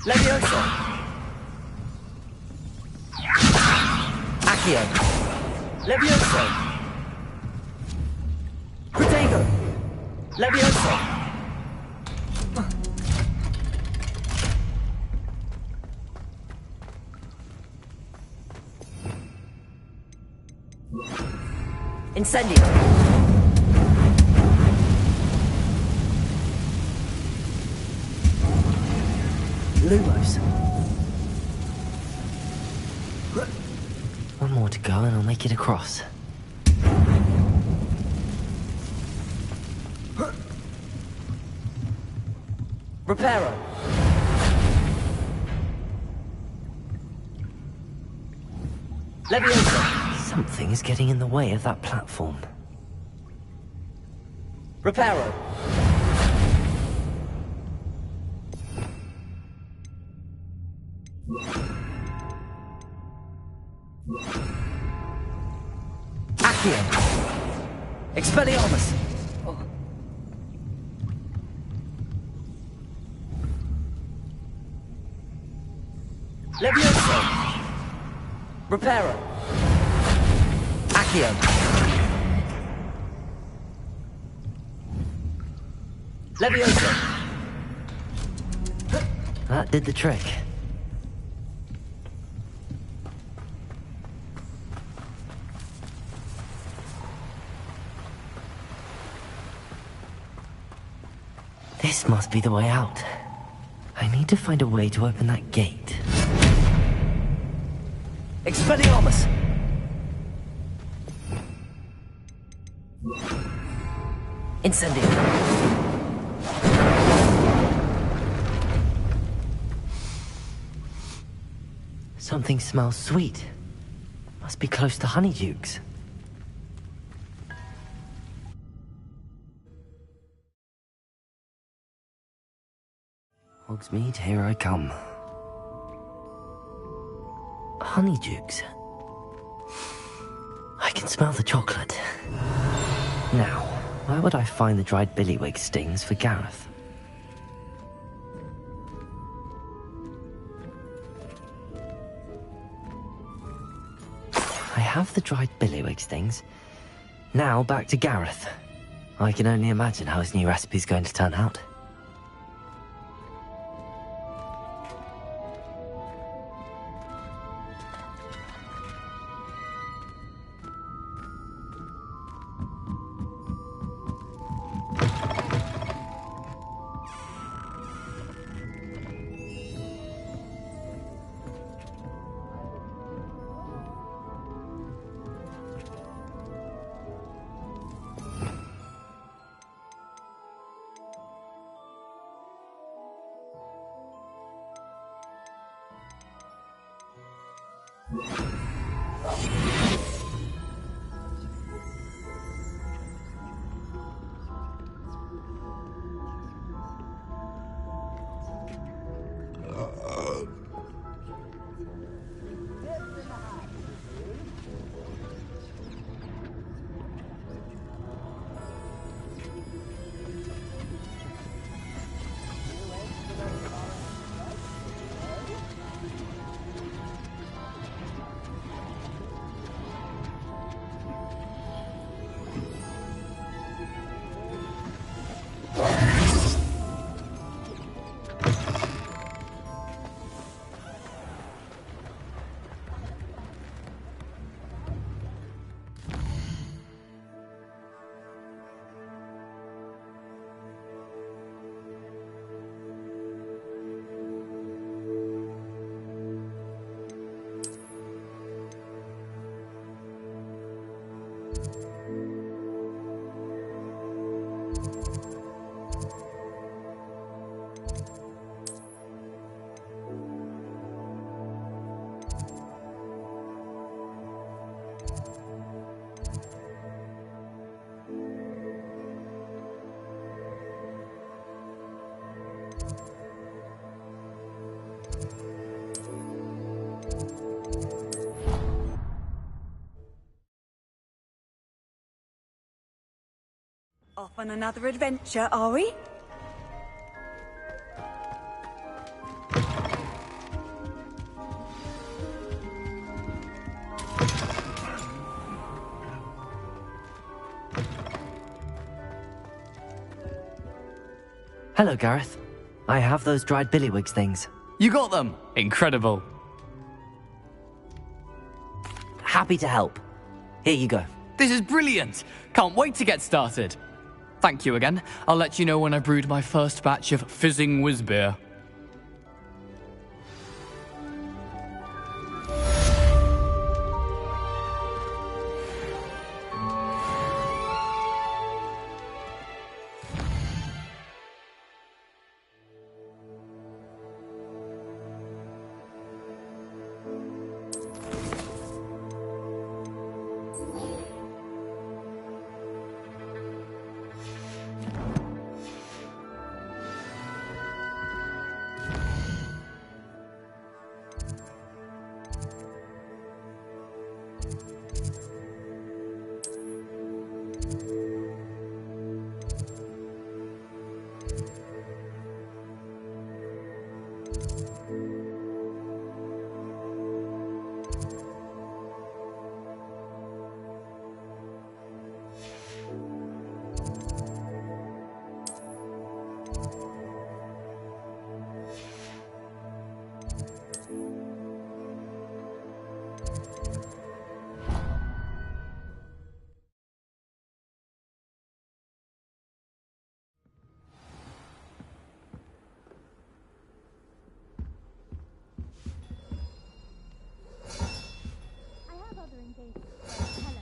Levioso! Accio! Levioso! Protego! Levioso! Incendio! Lumos. One more to go and I'll make it across. Reparo. Leviosa. Something is getting in the way of that platform. Reparo. Accio. Expelliarmus. Leviosa. Reparo. Accio. Leviosa. That did the trick. This must be the way out. I need to find a way to open that gate. Expelliarmus! Incendio! Something smells sweet. Must be close to Honeydukes. Hogsmeade, here I come. Honeydukes. I can smell the chocolate. Now, where would I find the dried billywig stings for Gareth? I have the dried billywig stings. Now back to Gareth. I can only imagine how his new recipe's going to turn out. Off on another adventure, are we? Hello, Gareth. I have those dried billywig things. You got them! Incredible. Happy to help. Here you go. This is brilliant! Can't wait to get started. Thank you again. I'll let you know when I brewed my first batch of fizzing whiz beer.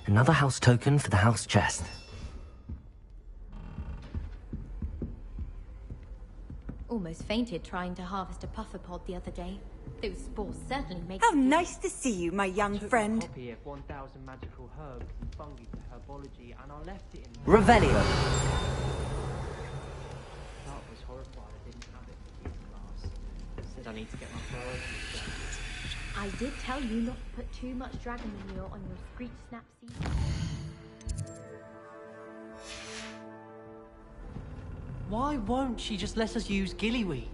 Another house token for the house chest. Almost fainted trying to harvest a puffer pod the other day. Those spores certainly make... How nice to see you, my young friend. Copy of 1,000 magical herbs and fungi for herbology, and I left it in... Revelio. That was horrified I didn't have it for kids class. Said I need to get my priorities straight. I did tell you not to put too much dragon manure on your screech snap seed. Why won't she just let us use gillyweed?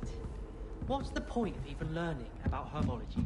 What's the point of even learning about herbology?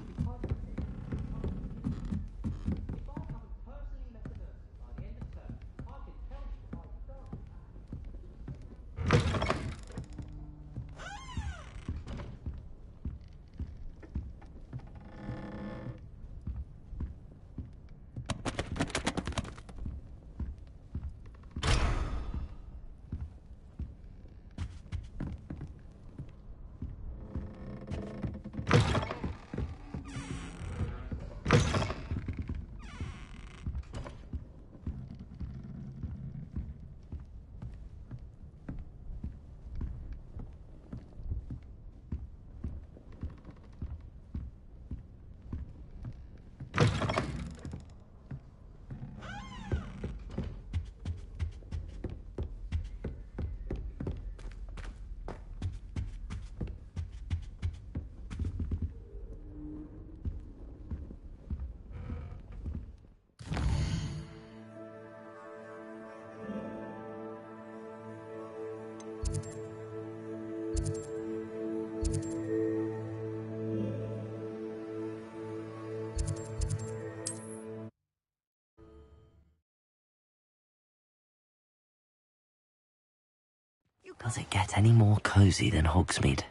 Does it get any more cozy than Hogsmeade?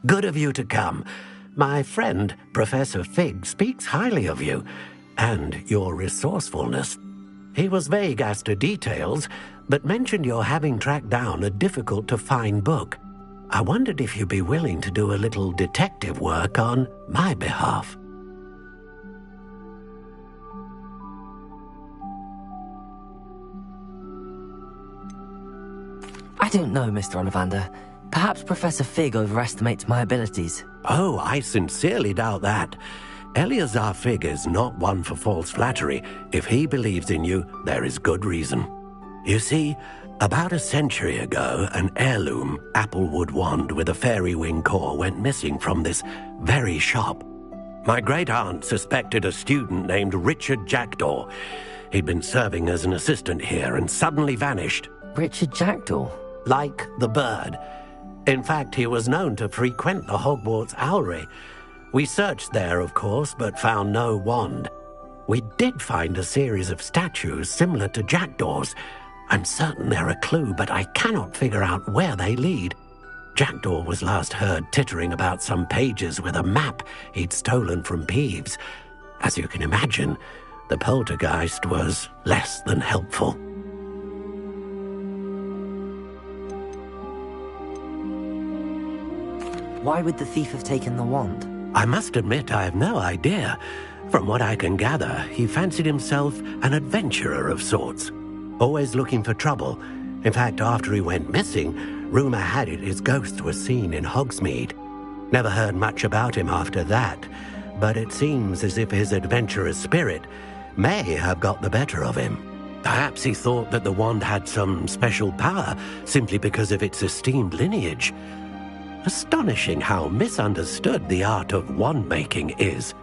Good of you to come. My friend, Professor Fig, speaks highly of you, and your resourcefulness. He was vague as to details, but mentioned your having tracked down a difficult-to-find book. I wondered if you'd be willing to do a little detective work on my behalf. I don't know, Mr. Ollivander. Perhaps Professor Fig overestimates my abilities. Oh, I sincerely doubt that. Eleazar Fig is not one for false flattery. If he believes in you, there is good reason. You see, about a century ago, an heirloom applewood wand with a fairy wing core went missing from this very shop. My great-aunt suspected a student named Richard Jackdaw. He'd been serving as an assistant here and suddenly vanished. Richard Jackdaw? Like the bird. In fact, he was known to frequent the Hogwarts Owlery. We searched there, of course, but found no wand. We did find a series of statues similar to Jackdaw's, I'm certain they're a clue, but I cannot figure out where they lead. Jackdaw was last heard tittering about some pages with a map he'd stolen from Peeves. As you can imagine, the poltergeist was less than helpful. Why would the thief have taken the wand? I must admit I have no idea. From what I can gather, he fancied himself an adventurer of sorts, always looking for trouble. In fact, after he went missing, rumour had it his ghost was seen in Hogsmeade. Never heard much about him after that, but it seems as if his adventurous spirit may have got the better of him. Perhaps he thought that the wand had some special power simply because of its esteemed lineage. Astonishing how misunderstood the art of wand-making is.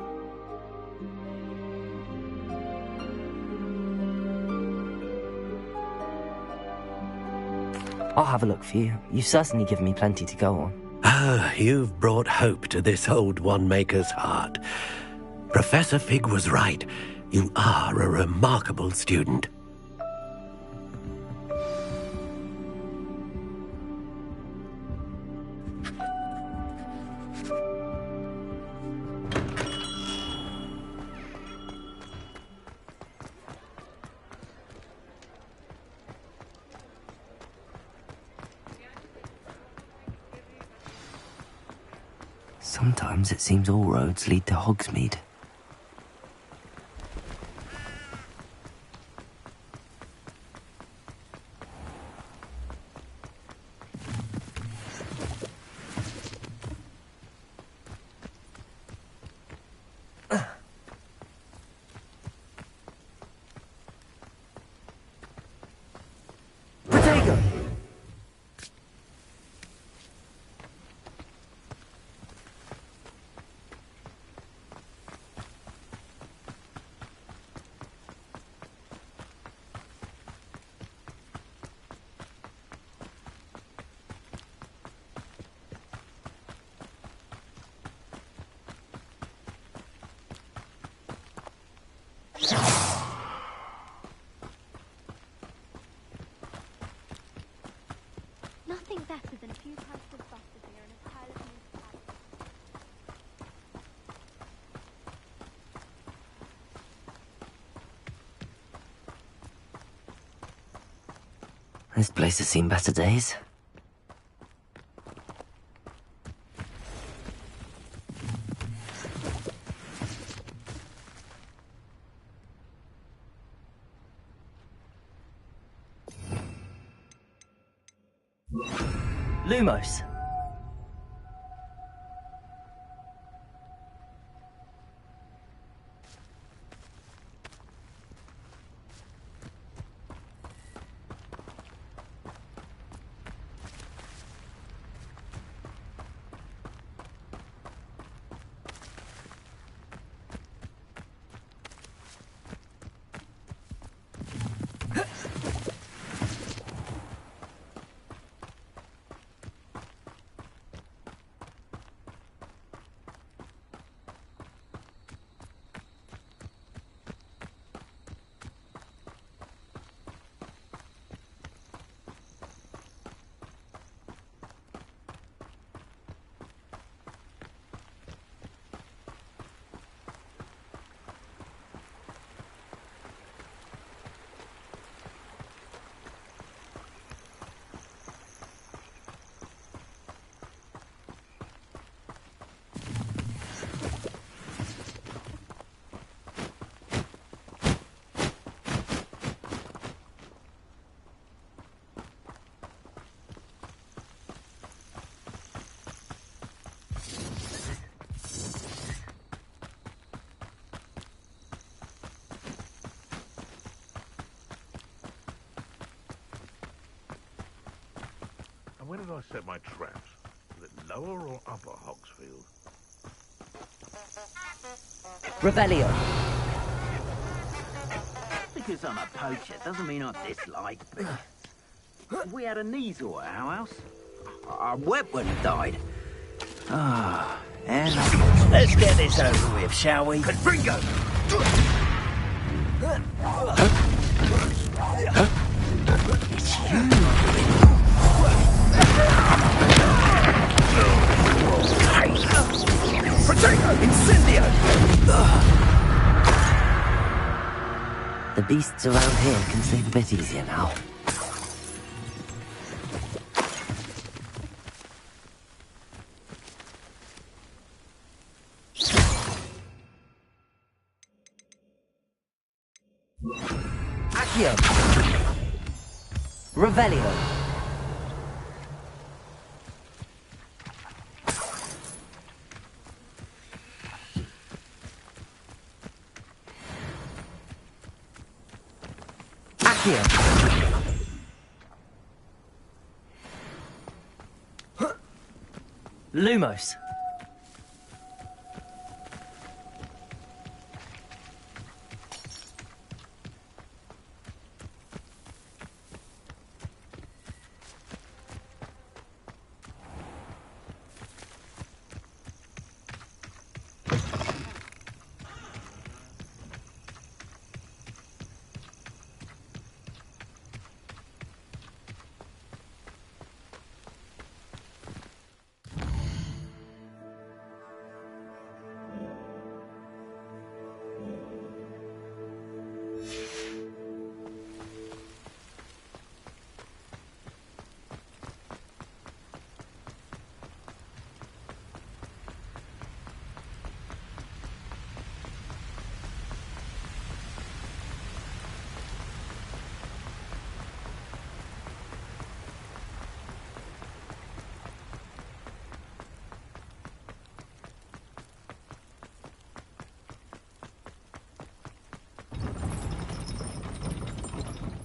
I'll have a look for you. You've certainly given me plenty to go on. Ah, you've brought hope to this old wand-maker's heart. Professor Fig was right. You are a remarkable student. Sometimes it seems all roads lead to Hogsmeade. Nothing better than a few pints of butter beer and a pile of meat pie. This place has seen better days. Lumos. And where did I set my traps? Was it lower or upper Hogsfield? Rebellion. Because I'm a poacher doesn't mean I dislike beef. We had a Neasel at our house. Our Webwood died. Ah, and let's get this over with, shall we? beasts around here can sleep a bit easier now. Accio! Revelio! Lumos.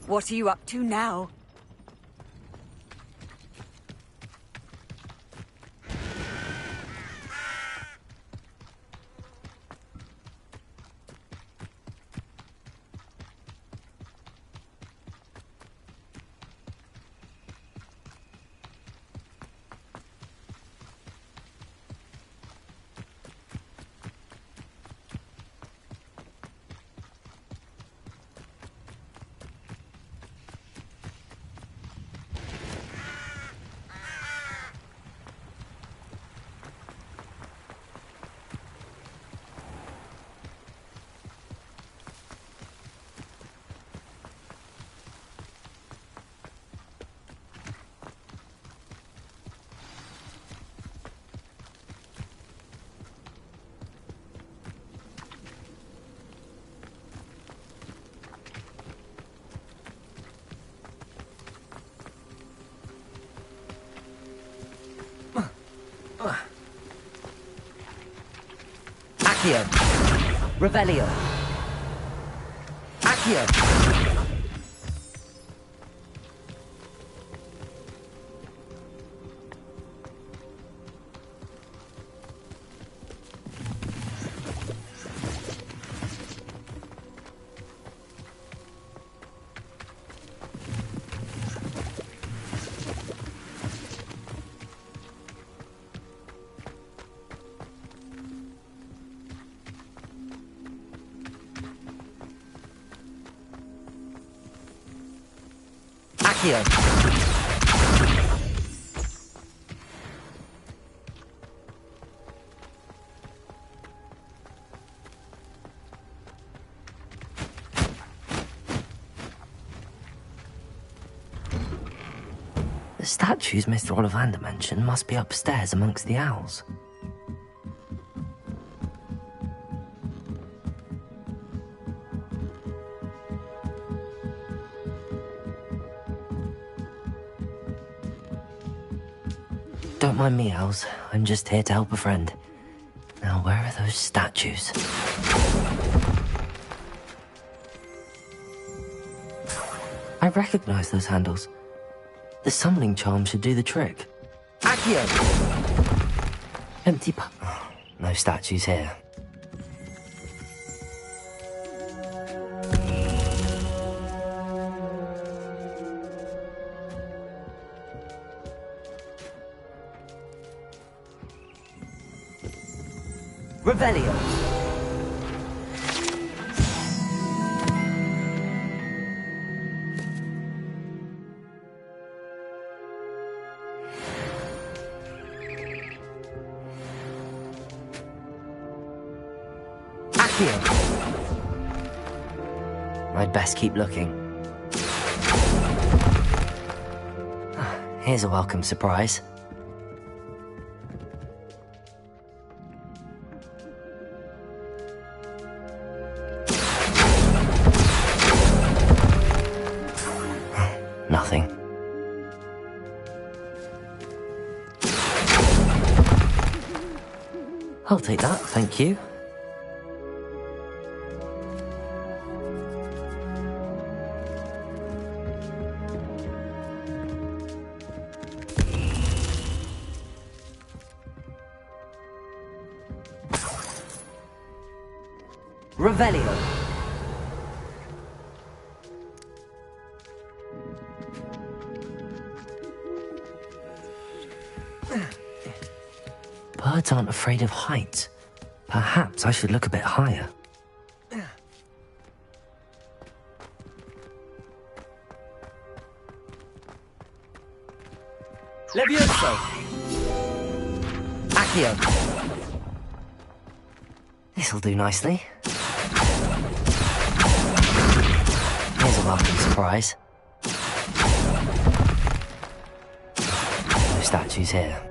What are you up to now? Accio! Revelio! Accio! Accio! The statues Mr. Ollivander mentioned must be upstairs amongst the owls. Don't mind me, owls. I'm just here to help a friend. Now, where are those statues? I recognize those handles. The summoning charm should do the trick. Accio! Empty no statues here. Revelio! I'd best keep looking. Here's a welcome surprise. Nothing. I'll take that, thank you. Revelio. Birds aren't afraid of heights. Perhaps I should look a bit higher. Levioso! Accio! This'll do nicely. Here's a welcome surprise. No statues here.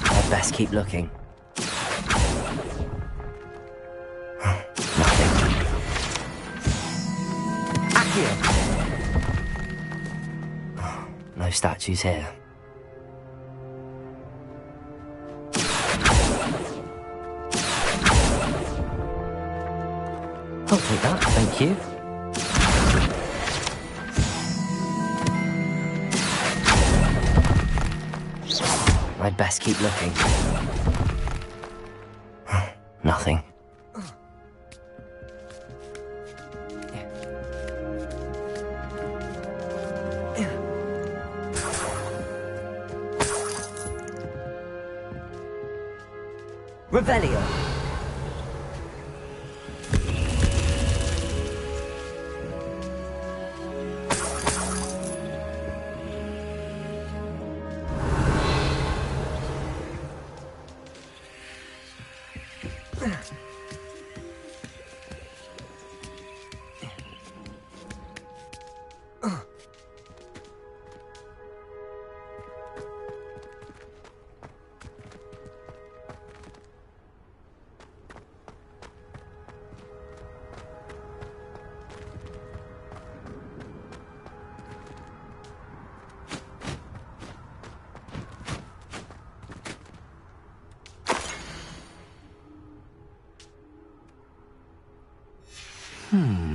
I'd best keep looking. No statues here. I'll take that, thank you. I'd best keep looking. Nothing. Revelio.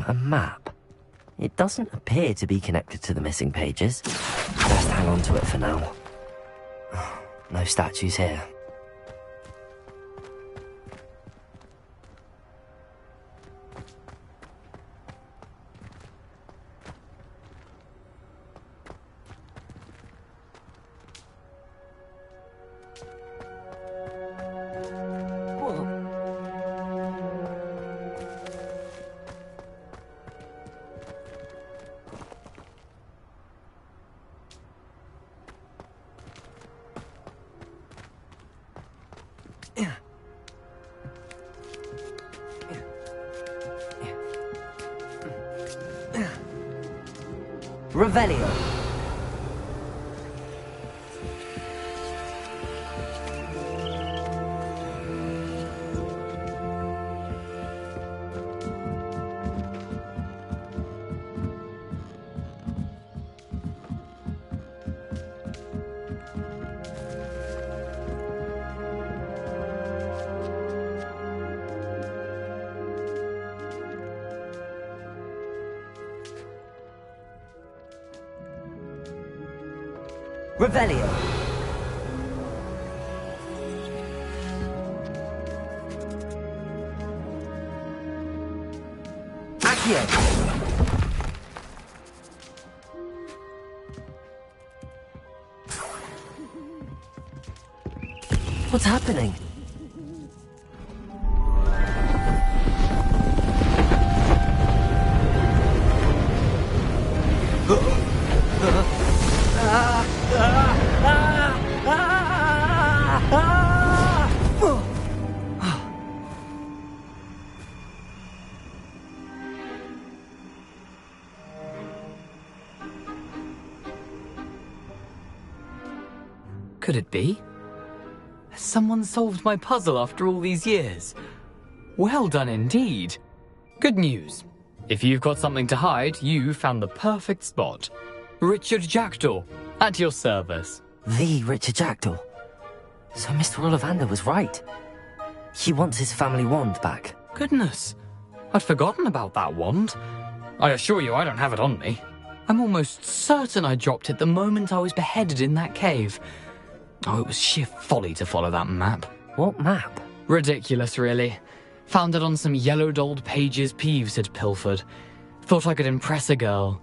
A map. It doesn't appear to be connected to the missing pages. Best hang on to it for now. No statues here. Revelio. Revelio. Accio. What's happening? Could it be? Has someone solved my puzzle after all these years? Well done indeed. Good news. If you've got something to hide, you found the perfect spot. Richard Jackdaw, at your service. The Richard Jackdaw. So Mr. Ollivander was right. He wants his family wand back. Goodness, I'd forgotten about that wand. I assure you I don't have it on me. I'm almost certain I dropped it the moment I was beheaded in that cave. Oh, it was sheer folly to follow that map. What map? Ridiculous, really. Found it on some yellowed old pages Peeves had pilfered. Thought I could impress a girl.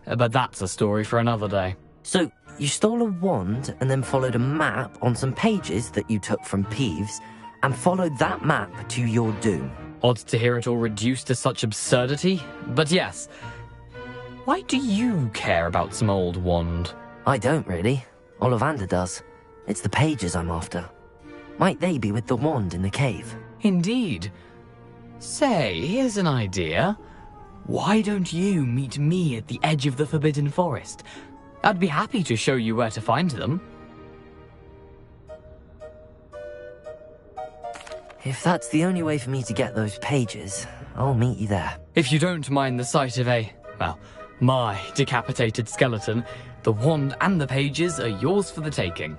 But that's a story for another day. So, you stole a wand and then followed a map on some pages that you took from Peeves and followed that map to your doom. Odd to hear it all reduced to such absurdity, but yes. Why do you care about some old wand? I don't really. Ollivander does. It's the pages I'm after. Might they be with the wand in the cave? Indeed. Say, here's an idea. Why don't you meet me at the edge of the Forbidden Forest? I'd be happy to show you where to find them. If that's the only way for me to get those pages, I'll meet you there. If you don't mind the sight of my decapitated skeleton, the wand and the pages are yours for the taking.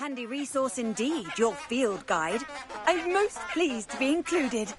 Handy resource indeed, your field guide. I'm most pleased to be included.